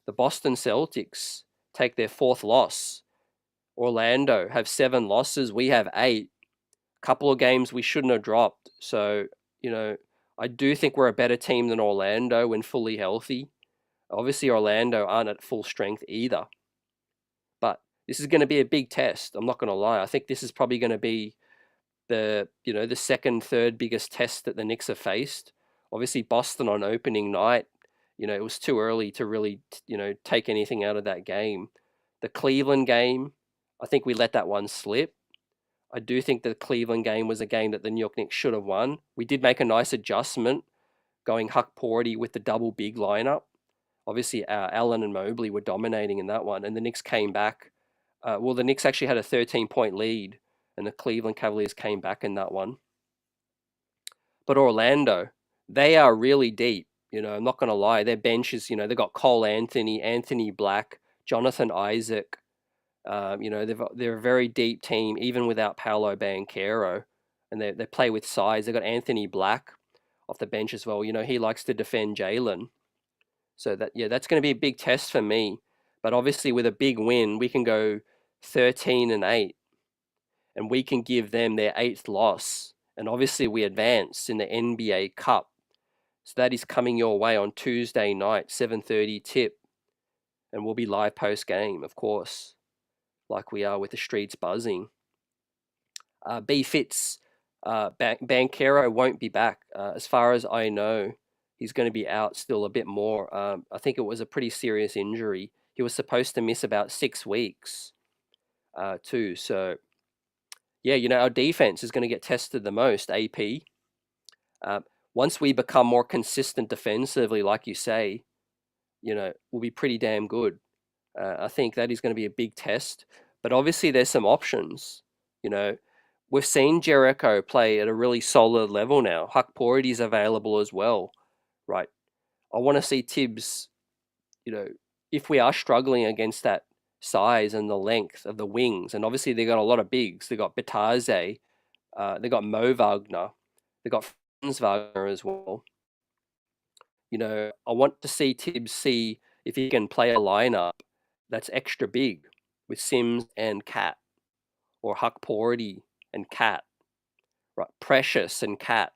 the Boston Celtics take their 4th loss. Orlando have 7 losses. We have 8. A couple of games we shouldn't have dropped. So, I do think we're a better team than Orlando when fully healthy. Obviously, Orlando aren't at full strength either. But this is going to be a big test. I'm not going to lie. I think this is probably going to be the second, third biggest test that the Knicks have faced. Obviously, Boston on opening night, it was too early to really, take anything out of that game. The Cleveland game, I think we let that one slip. I do think the Cleveland game was a game that the New York Knicks should have won. We did make a nice adjustment going Huck Porty with the double big lineup. Obviously, Allen and Mobley were dominating in that one, and the Knicks came back. The Knicks actually had a 13-point lead, and the Cleveland Cavaliers came back in that one. But Orlando, they are really deep. I'm not going to lie. Their bench is, they've got Karl-Anthony, Anthony Black, Jonathan Isaac. They're a very deep team, even without Paolo Banchero. And they play with size. They've got Anthony Black off the bench as well. He likes to defend Jalen. So that's going to be a big test for me. But obviously with a big win, we can go 13-8. And we can give them their 8th loss. And obviously we advance in the NBA Cup. So that is coming your way on Tuesday night, 7:30 tip. And we'll be live post-game, of course, like we are with the streets buzzing. B-Fitz, Banchero won't be back. As far as I know, he's going to be out still a bit more. I think it was a pretty serious injury. He was supposed to miss about 6 weeks too. So, yeah, our defense is going to get tested the most, AP. Once we become more consistent defensively, like you say, we'll be pretty damn good. I think that is going to be a big test. But obviously there's some options. You know, we've seen Jericho play at a really solid level now. Huck Pority's available as well, right? I want to see Tibbs, you know, if we are struggling against that size and the length of the wings, and obviously they got a lot of bigs. They got Bataze, they got Mo Wagner, they got Franz Wagner as well. You know, I want to see Tibbs see if he can play a lineup that's extra big with Sims and Cat, or Huck Porty and Cat, right? Precious and Cat.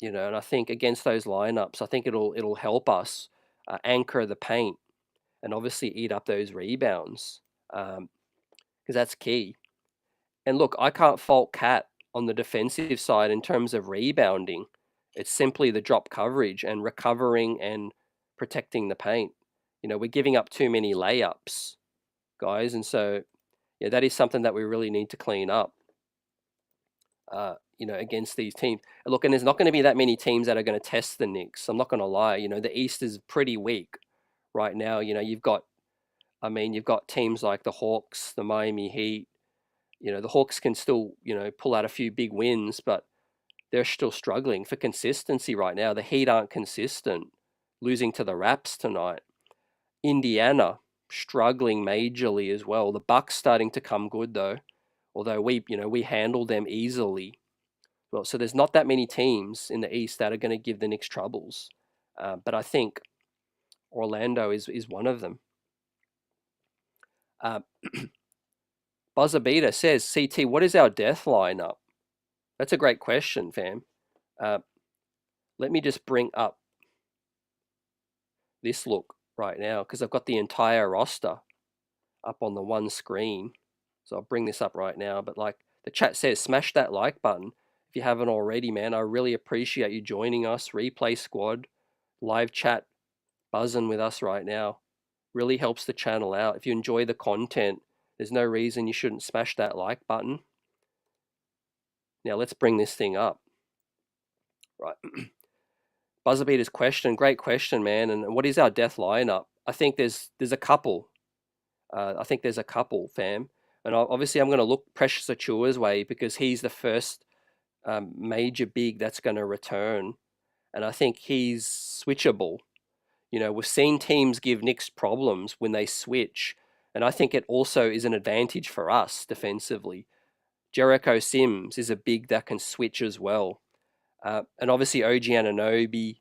You know, and I think against those lineups, I think it'll help us anchor the paint and obviously eat up those rebounds, because that's key. And look, I can't fault Cat on the defensive side in terms of rebounding. It's simply the drop coverage and recovering and protecting the paint. You know, we're giving up too many layups, guys, and so yeah, that is something that we really need to clean up. You know, against these teams. Look, and there's not going to be that many teams that are going to test the Knicks. I'm not going to lie. You know, the East is pretty weak right now. You know, you've got teams like the Hawks, the Miami Heat. You know, the Hawks can still, you know, pull out a few big wins, but they're still struggling for consistency right now. The Heat aren't consistent, losing to the Raps tonight. Indiana struggling majorly as well. The Bucks starting to come good though, although we handled them easily. Well, so there's not that many teams in the East that are going to give the Knicks troubles, but I think Orlando is one of them. Buzzer Beater says, CT, what is our death lineup? That's a great question, fam. Let me just bring up this look right now because I've got the entire roster up on the one screen. So I'll bring this up right now. But like the chat says, smash that like button if you haven't already, man. I really appreciate you joining us. Replay squad, live chat, buzzing with us right now. Really helps the channel out. If you enjoy the content, there's no reason you shouldn't smash that like button. Now let's bring this thing up. Right. Buzzerbeater's question, great question, man. And what is our death lineup? I think there's a couple. I think there's a couple, fam. And obviously I'm going to look Precious Achua's way because he's the first major big that's going to return. And I think he's switchable. You know, we've seen teams give Knicks problems when they switch. And I think it also is an advantage for us defensively. Jericho Sims is a big that can switch as well. And obviously OG Anunoby,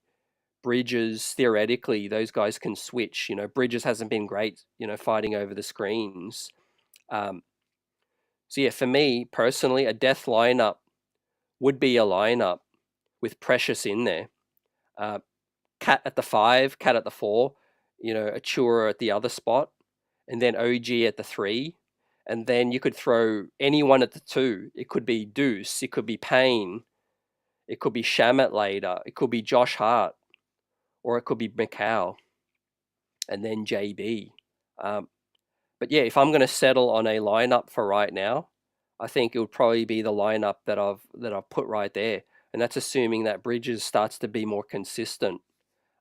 Bridges, theoretically, those guys can switch. You know, Bridges hasn't been great, you know, fighting over the screens. So yeah, for me personally, a death lineup would be a lineup with Precious in there. Cat at the 5, Cat at the 4, you know, Achua at the other spot, and then OG at the 3. And then you could throw anyone at the 2. It could be Deuce, it could be Payne, it could be Shamet later, it could be Josh Hart, or it could be Mikal, and then JB. But yeah, if I'm going to settle on a lineup for right now, I think it would probably be the lineup that I've put right there, and that's assuming that Bridges starts to be more consistent.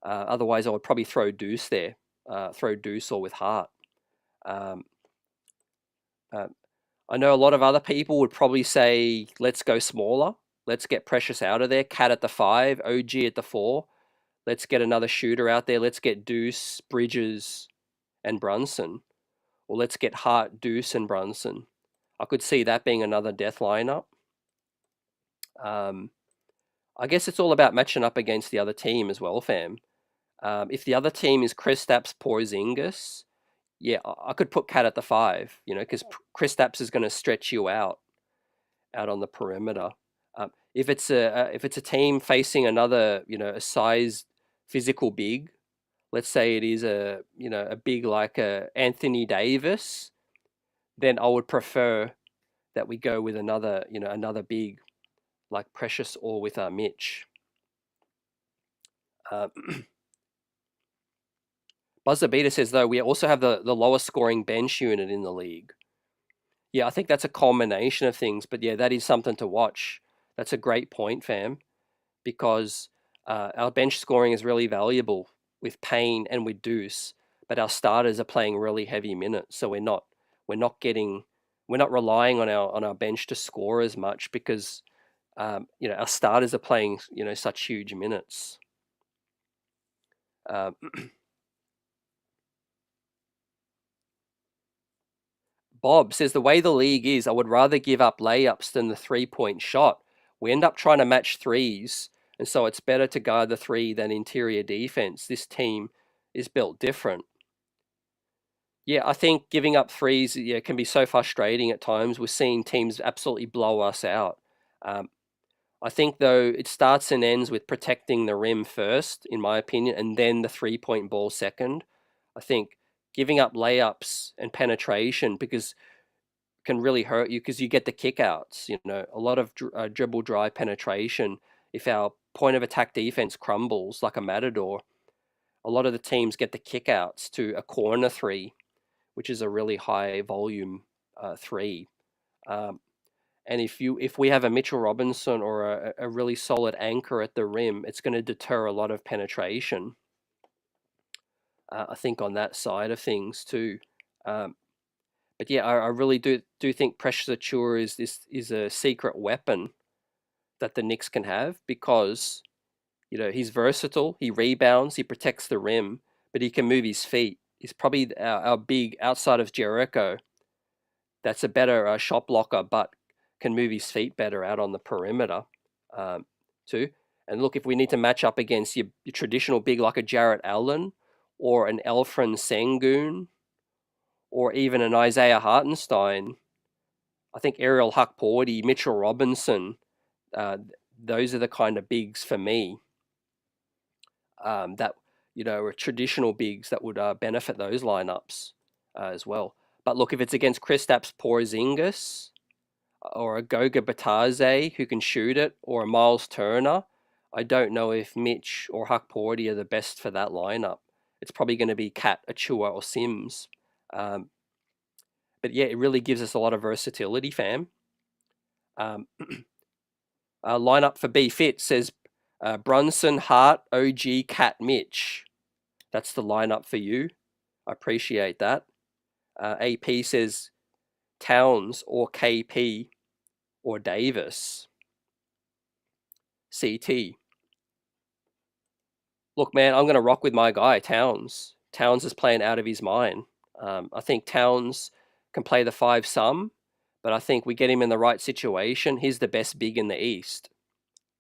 Otherwise, I would probably throw Deuce there, throw Deuce or with Hart. I know a lot of other people would probably say, let's go smaller. Let's get Precious out of there. Cat at the 5, OG at the 4. Let's get another shooter out there. Let's get Deuce, Bridges, and Brunson. Or let's get Hart, Deuce, and Brunson. I could see that being another death lineup. I guess it's all about matching up against the other team as well, fam. If the other team is Kristaps Porzingis, yeah, I could put Cat at the 5, you know, because Kristaps is going to stretch you out on the perimeter. If it's a team facing another, you know, a size physical big, let's say it is a big like Anthony Davis, then I would prefer that we go with another big like Precious or with Mitch. Buzzer Beater says, though, we also have the lowest scoring bench unit in the league. Yeah, I think that's a combination of things, but yeah, that is something to watch. That's a great point, fam, because our bench scoring is really valuable with Payne and with Deuce, but our starters are playing really heavy minutes, so we're not we're not relying on our bench to score as much because our starters are playing such huge minutes. Bob says the way the league is, I would rather give up layups than the 3-point shot. We end up trying to match threes, and so it's better to guard the three than interior defense. This team is built different. Yeah, I think giving up threes can be so frustrating at times. We're seeing teams absolutely blow us out. I think, though, it starts and ends with protecting the rim first, in my opinion, and then the 3-point ball second. I think giving up layups and penetration can really hurt you because you get the kickouts. A lot of dribble drive penetration. If our point of attack defense crumbles like a matador, a lot of the teams get the kickouts to a corner three, which is a really high volume three. And if we have a Mitchell Robinson or a really solid anchor at the rim, it's going to deter a lot of penetration. I think on that side of things too. But yeah, I really do think Precious Achiuwa is a secret weapon that the Knicks can have because he's versatile, he rebounds, he protects the rim, but he can move his feet. He's probably our big outside of Jericho. That's a better shot blocker, but can move his feet better out on the perimeter too. And look, if we need to match up against your traditional big like a Jarrett Allen or an Elfrid Sengun or even an Isaiah Hartenstein, I think Ariel Hukporti, Mitchell Robinson, those are the kind of bigs for me that are traditional bigs that would benefit those lineups as well. But look, if it's against Kristaps Porzingis or a Goga Bitadze who can shoot it, or a Miles Turner, I don't know if Mitch or Hukporti are the best for that lineup. It's probably going to be Cat, Achiuwa, or Sims. But yeah, it really gives us a lot of versatility, fam. Lineup for B Fit says Brunson, Hart, OG, Cat, Mitch. That's the lineup for you. I appreciate that. AP says Towns or KP or Davis. CT. Look, man, I'm going to rock with my guy, Towns. Towns is playing out of his mind. I think Towns can play the 5 some, but I think we get him in the right situation. He's the best big in the East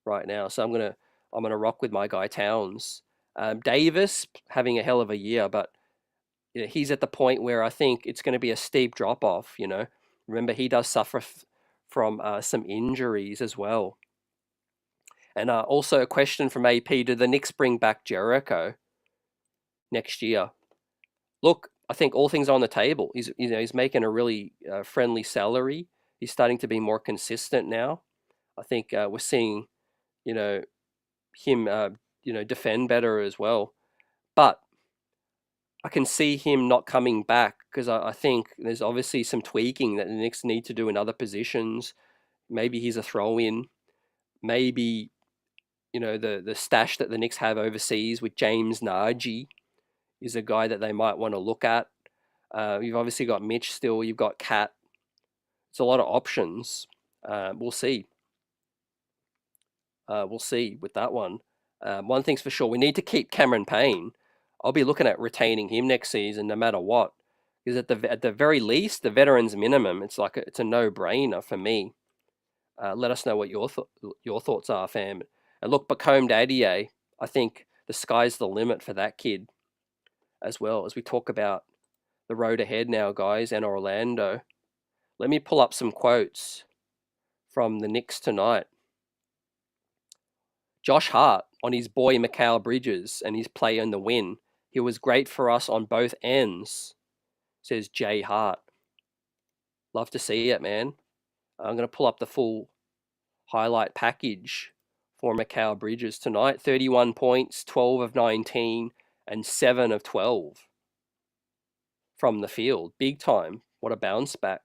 right now. So I'm gonna rock with my guy Towns. Davis having a hell of a year, but he's at the point where I think it's going to be a steep drop off. Remember he does suffer from some injuries as well. And also a question from AP: do the Knicks bring back Jericho next year? Look, I think all things are on the table. He's making a really friendly salary. He's starting to be more consistent now. I think we're seeing, him, defend better as well. But I can see him not coming back because I think there's obviously some tweaking that the Knicks need to do in other positions. Maybe he's a throw-in. Maybe, the stash that the Knicks have overseas with James Nagy is a guy that they might want to look at. You've obviously got Mitch still. You've got Cat. It's a lot of options. We'll see. We'll see with that one. One thing's for sure, we need to keep Cameron Payne. I'll be looking at retaining him next season no matter what. Because at the very least, the veterans minimum, it's a no-brainer for me. Let us know what your thoughts are, fam. And look, Bacombe Dadiet, I think the sky's the limit for that kid as well, as we talk about the road ahead now, guys, and Orlando. Let me pull up some quotes from the Knicks tonight. Josh Hart on his boy Mikal Bridges and his play in the win. He was great for us on both ends, says Jay Hart. Love to see it, man. I'm going to pull up the full highlight package for Mikal Bridges tonight. 31 points, 12 of 19, and 7 of 12 from the field. Big time. What a bounce back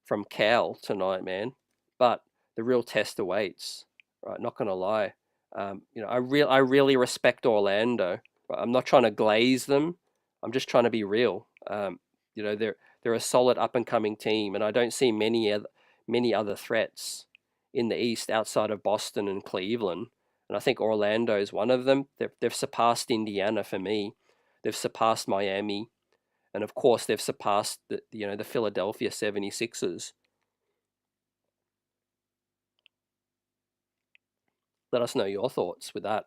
from Cal tonight, man. But the real test awaits. Right, not going to lie. I really respect Orlando. I'm not trying to glaze them. I'm just trying to be real. they're a solid up and coming team, and I don't see many other threats in the East outside of Boston and Cleveland. And I think Orlando is one of them. They've surpassed Indiana for me. They've surpassed Miami, and of course they've surpassed the Philadelphia 76ers. Let us know your thoughts with that.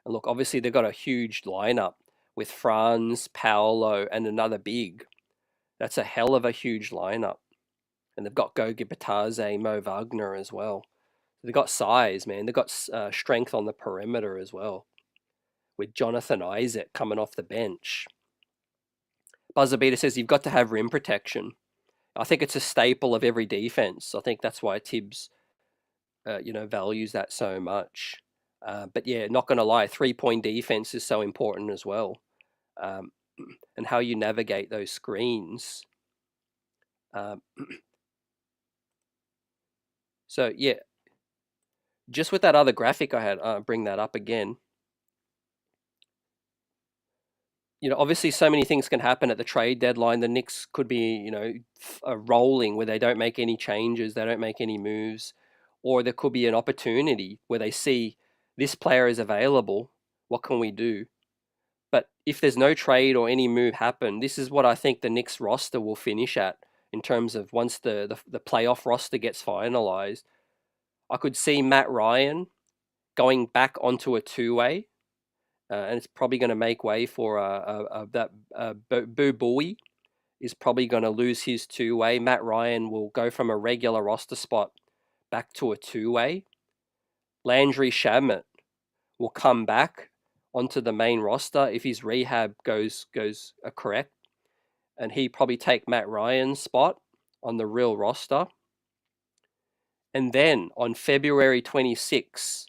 And look, obviously they've got a huge lineup with Franz, Paolo, and another big. That's a hell of a huge lineup. And they've got Goga Bitadze, Mo Wagner as well. They've got size, man. They've got strength on the perimeter as well, with Jonathan Isaac coming off the bench. Buzzerbeater says you've got to have rim protection. I think it's a staple of every defense. I think that's why Tibbs, values that so much. But yeah, not going to lie, 3-point defense is so important as well. And how you navigate those screens. So yeah, just with that other graphic I had, bring that up again. Obviously so many things can happen at the trade deadline. The Knicks could be, rolling where they don't make any changes, they don't make any moves, or there could be an opportunity where they see this player is available. What can we do? But if there's no trade or any move happen, this is what I think the Knicks roster will finish at in terms of once the playoff roster gets finalized. I could see Matt Ryan going back onto a two-way, and it's probably going to make way for that Boo Buie is probably going to lose his two-way. Matt Ryan will go from a regular roster spot back to a two-way. Landry Shamet will come back onto the main roster if his rehab goes correct, and he probably take Matt Ryan's spot on the real roster. And then on February 26th,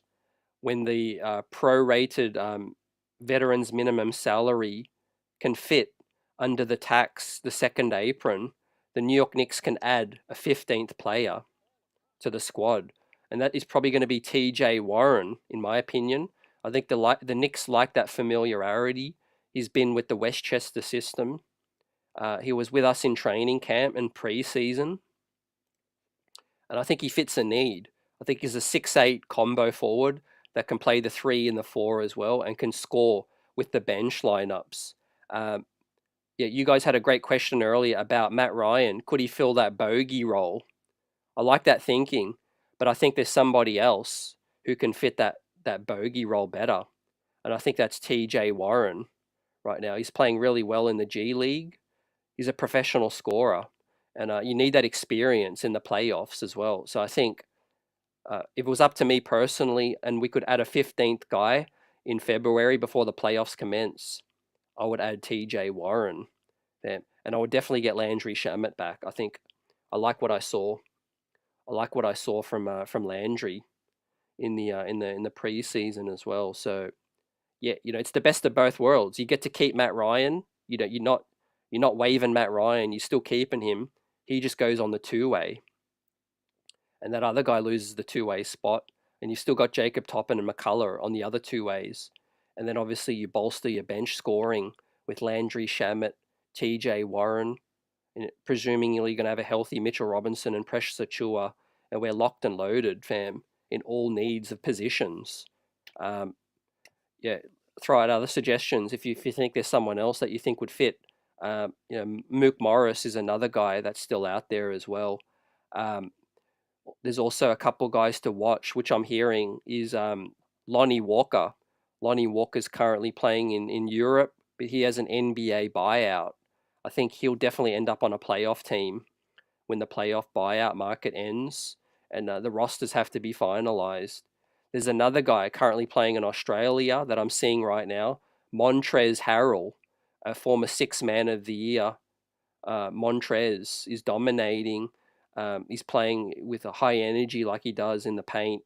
when the prorated veterans minimum salary can fit under the tax, the second apron, the New York Knicks can add a 15th player to the squad, and that is probably going to be TJ Warren, in my opinion. I think the Knicks like that familiarity. He's been with the Westchester system. He was with us in training camp and preseason, and I think he fits a need. I think he's a 6'8" combo forward that can play the 3 and the 4 as well, and can score with the bench lineups. Yeah, you guys had a great question earlier about Matt Ryan. Could he fill that bogey role? I like that thinking, but I think there's somebody else who can fit that bogey role better, and I think that's TJ Warren. Right now, he's playing really well in the G League. He's a professional scorer, and you need that experience in the playoffs as well. So I think if it was up to me personally, and we could add a 15th guy in February before the playoffs commence, I would add TJ Warren there, and I would definitely get Landry Shamet back. I think I like what I saw. I like what I saw from Landry in the preseason as well. So yeah, it's the best of both worlds. You get to keep Matt Ryan. You're not waiving Matt Ryan. You're still keeping him. He just goes on the two-way, and that other guy loses the two-way spot, and you still got Jacob Toppin and McCullough on the other two ways. And then obviously you bolster your bench scoring with Landry Shamet, TJ Warren, and presuming you're going to have a healthy Mitchell Robinson and Precious Achiuwa, and we're locked and loaded, fam, in all needs of positions. Yeah, throw out other suggestions if you think there's someone else that you think would fit. Mook Morris is another guy that's still out there as well. There's also a couple guys to watch, which I'm hearing is Lonnie Walker. Lonnie Walker's currently playing in Europe, but he has an NBA buyout. I think he'll definitely end up on a playoff team when the playoff buyout market ends, and the rosters have to be finalized. There's another guy currently playing in Australia that I'm seeing right now, Montrezl Harrell, a former 6th Man of the Year. Montrez is dominating. He's playing with a high energy like he does in the paint.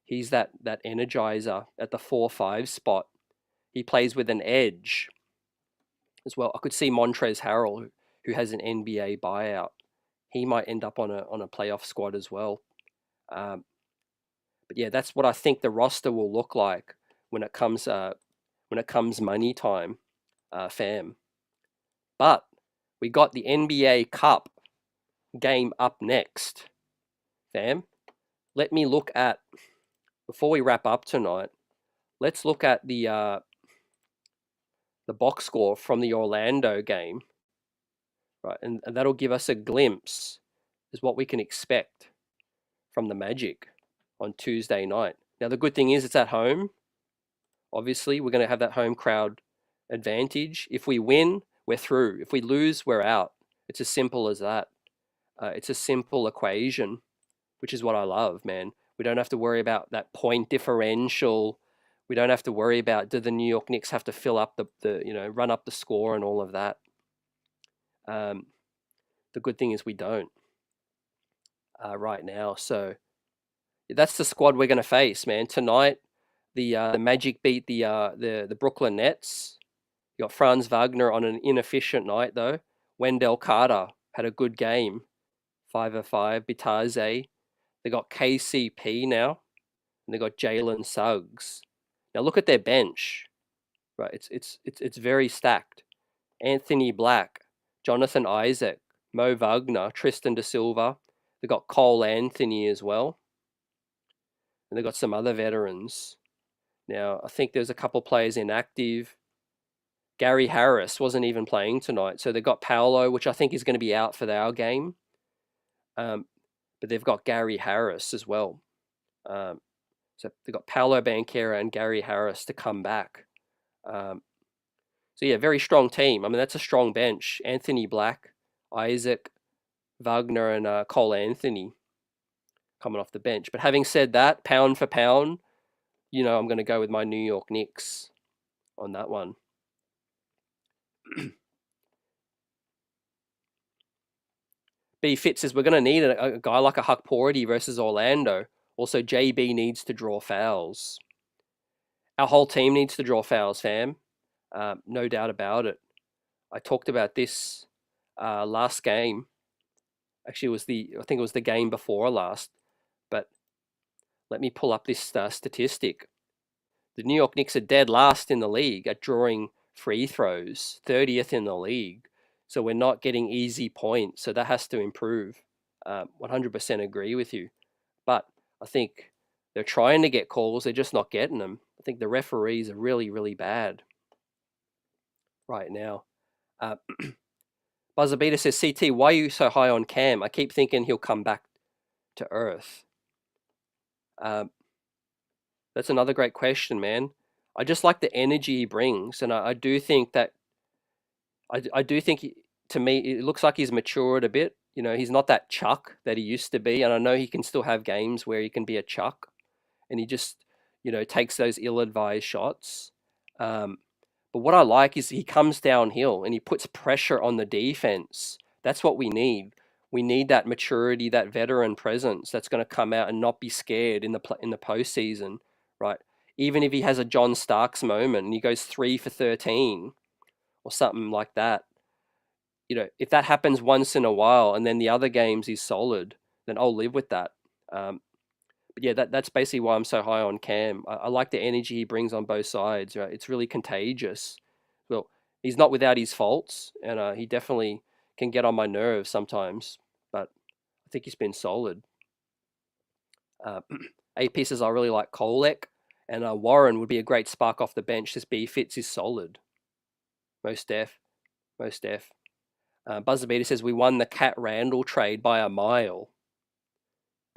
He's that energizer at the 4-5 spot. He plays with an edge as well. I could see Montrezl Harrell, who has an NBA buyout. He might end up on a playoff squad as well. But yeah, that's what I think the roster will look like when it comes money time, fam. But We got the NBA Cup game up next, fam. Let me look at, before we wrap up tonight, let's look at the box score from the Orlando game, right? And that'll give us a glimpse as what we can expect from the Magic on Tuesday night. Now, the good thing is it's at home. Obviously, we're going to have that home crowd advantage. If we win, we're through. If we lose, we're out. It's as simple as that. It's a simple equation, which is what I love, man. We don't have to worry about that point differential. We don't have to worry about, do the New York Knicks have to fill up run up the score and all of that. The good thing is we don't right now. So that's the squad we're going to face, man. Tonight, the Magic beat the Brooklyn Nets. You got Franz Wagner on an inefficient night, though. Wendell Carter had a good game, 5 of 5. Bitadze. They got KCP now, and they got Jalen Suggs. Now look at their bench, right? It's very stacked. Anthony Black, Jonathan Isaac, Mo Wagner, Tristan da Silva. They got Karl-Anthony as well, and they got some other veterans. Now I think there's a couple players inactive. Gary Harris wasn't even playing tonight, so they got Paolo, which I think is going to be out for our game. But they've got Gary Harris as well. So they've got Paolo Banchero and Gary Harris to come back. So yeah, very strong team. I mean, that's a strong bench. Anthony Black, Isaac, Wagner, and Karl-Anthony coming off the bench. But having said that, pound for pound, I'm going to go with my New York Knicks on that one. B Fit says we're going to need a guy like a Huck Porty versus Orlando. Also, JB needs to draw fouls. Our whole team needs to draw fouls, fam. No doubt about it. I talked about this last game. Actually, I think it was the game before last. But let me pull up this statistic. The New York Knicks are dead last in the league at drawing free throws, 30th in the league. So we're not getting easy points. So that has to improve. 100% agree with you. But I think they're trying to get calls. They're just not getting them. I think the referees are really, really bad right now. Buzzabita says, CT, why are you so high on Cam? I keep thinking he'll come back to earth. That's another great question, man. I just like the energy he brings. And I do think that, I do think, to me, it looks like he's matured a bit. He's not that Chuck that he used to be. And I know he can still have games where he can be a Chuck. And he just, takes those ill-advised shots. But what I like is he comes downhill and he puts pressure on the defense. That's what we need. We need that maturity, that veteran presence that's going to come out and not be scared in the postseason, right? Even if he has a John Starks moment and he goes 3 for 13 or something like that, if that happens once in a while and then the other games he's solid, then I'll live with that. But yeah, that's basically why I'm so high on Cam. I like the energy he brings on both sides. Right? It's really contagious. Well, he's not without his faults, and he definitely can get on my nerves sometimes. But I think he's been solid. AP says I really like Kolek, and Warren would be a great spark off the bench. This B Fits is solid. Most def. Buzzabita says we won the Cat Randall trade by a mile.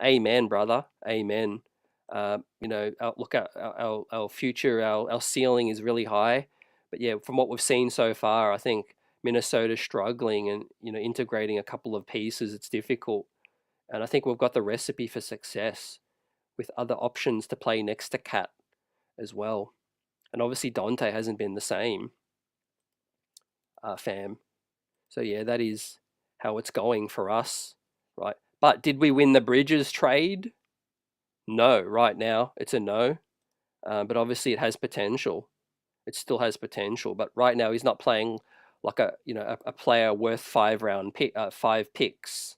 Amen, brother. Amen. Look at our future, our ceiling is really high. But yeah, from what we've seen so far, I think Minnesota's struggling and, integrating a couple of pieces, it's difficult. And I think we've got the recipe for success with other options to play next to Cat as well. And obviously Dante hasn't been the same, fam. So yeah, that is how it's going for us, right? But did we win the Bridges trade? No, right now it's a no. But obviously it has potential. It still has potential. But right now he's not playing like a player worth 5 picks.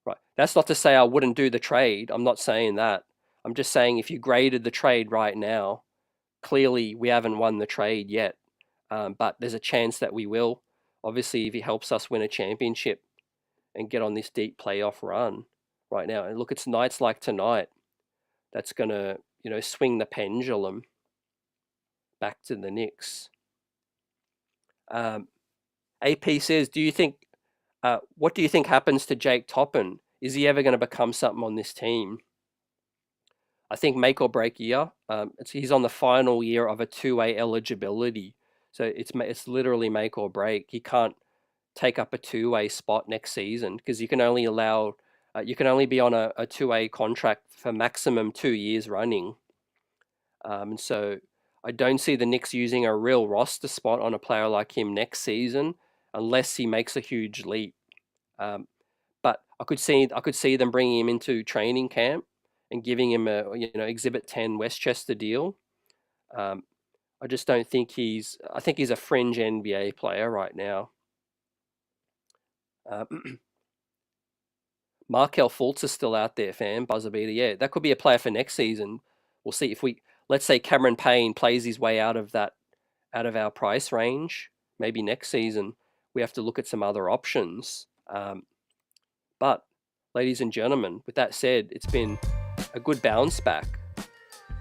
Right. That's not to say I wouldn't do the trade. I'm not saying that. I'm just saying if you graded the trade right now, clearly we haven't won the trade yet. But there's a chance that we will. obviously if he helps us win a championship and get on this deep playoff run right now. And look, it's nights like tonight that's going to, swing the pendulum back to the Knicks. AP says, what do you think happens to Jake Toppin? Is he ever going to become something on this team? I think make or break year. He's on the final year of a 2A eligibility. So it's literally make or break. He can't take up a 2A spot next season because you can only be on a 2A contract for maximum 2 years running. And so I don't see the Knicks using a real roster spot on a player like him next season unless he makes a huge leap. But I could see them bringing him into training camp and giving him a Exhibit 10 Westchester deal. I just don't think I think he's a fringe NBA player right now. Markel Fultz is still out there, fam. Buzzer beater. Yeah, that could be a player for next season. We'll see if let's say Cameron Payne plays his way out of our price range. Maybe next season we have to look at some other options. But ladies and gentlemen, with that said, it's been a good bounce back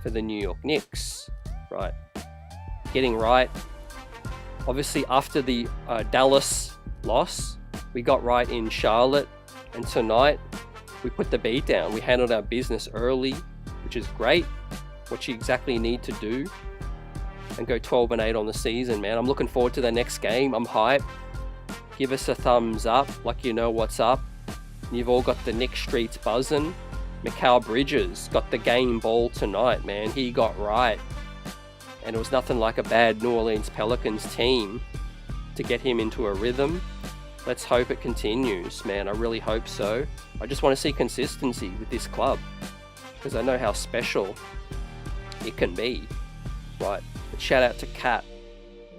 for the New York Knicks, right? Getting right. Obviously, after the Dallas loss, we got right in Charlotte, and tonight we put the beat down. We handled our business early, which is great. What you exactly need to do, and go 12-8 on the season, man. I'm looking forward to the next game. I'm hyped. Give us a thumbs up, like you know what's up. You've all got the Knicks streets buzzing. Mikal Bridges got the game ball tonight, man. He got right. And it was nothing like a bad New Orleans Pelicans team to get him into a rhythm. Let's hope it continues, man. I really hope so. I just want to see consistency with this club because I know how special it can be, right? But shout out to Cat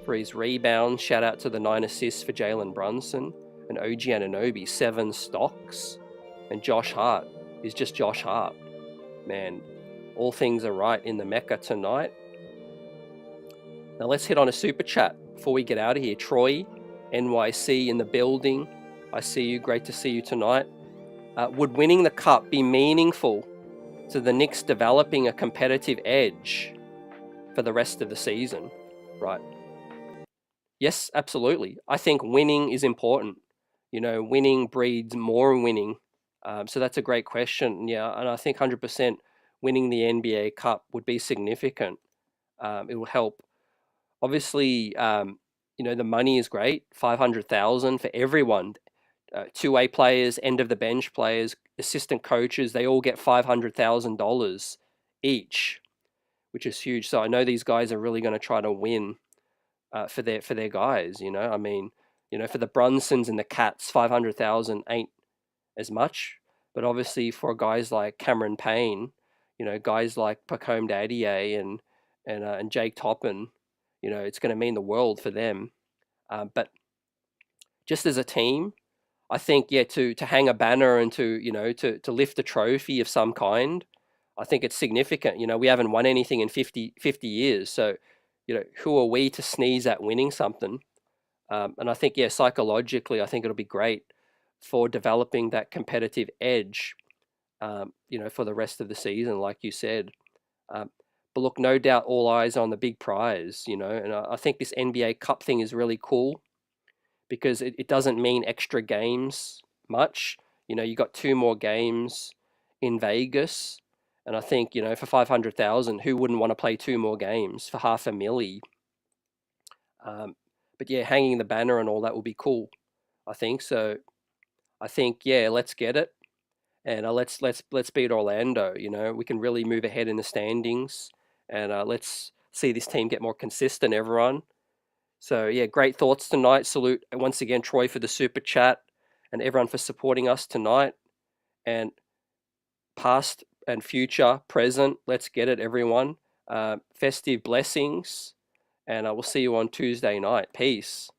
for his rebound. Shout out to the 9 assists for Jalen Brunson and OG Anunoby, 7 stocks. And Josh Hart is just Josh Hart. Man, all things are right in the Mecca tonight. Now let's hit on a super chat before we get out of here. Troy, NYC in the building. I see you. Great to see you tonight. Would winning the cup be meaningful to the Knicks developing a competitive edge for the rest of the season? Right. Yes, absolutely. I think winning is important. Winning breeds more winning. So that's a great question. Yeah, and I think 100% winning the NBA Cup would be significant. It will help. Obviously, the money is great. $500,000 for everyone. 2A players, end of the bench players, assistant coaches, they all get $500,000 each, which is huge. So I know these guys are really going to try to win for their guys. I mean, for the Brunsons and the Cats, 500,000 ain't as much, but obviously for guys like Cameron Payne, guys like Dadiet and Jake Toppin, it's going to mean the world for them. But just as a team, I think, to hang a banner and to lift a trophy of some kind, I think it's significant. We haven't won anything in 50 years. So, who are we to sneeze at winning something? And I think, psychologically, I think it'll be great for developing that competitive edge, for the rest of the season, like you said. But look, no doubt all eyes on the big prize, and I think this NBA Cup thing is really cool because it doesn't mean extra games much. You got 2 more games in Vegas, and I think, for 500,000, who wouldn't want to play 2 more games for $500,000? But hanging the banner and all that will be cool. I think so. I think let's get it, and let's beat Orlando. We can really move ahead in the standings, and let's see this team get more consistent, everyone. So great thoughts tonight. Salute once again Troy for the super chat, and everyone for supporting us tonight. And past and future, present, let's get it, everyone. Festive blessings, and I will see you on Tuesday night. Peace.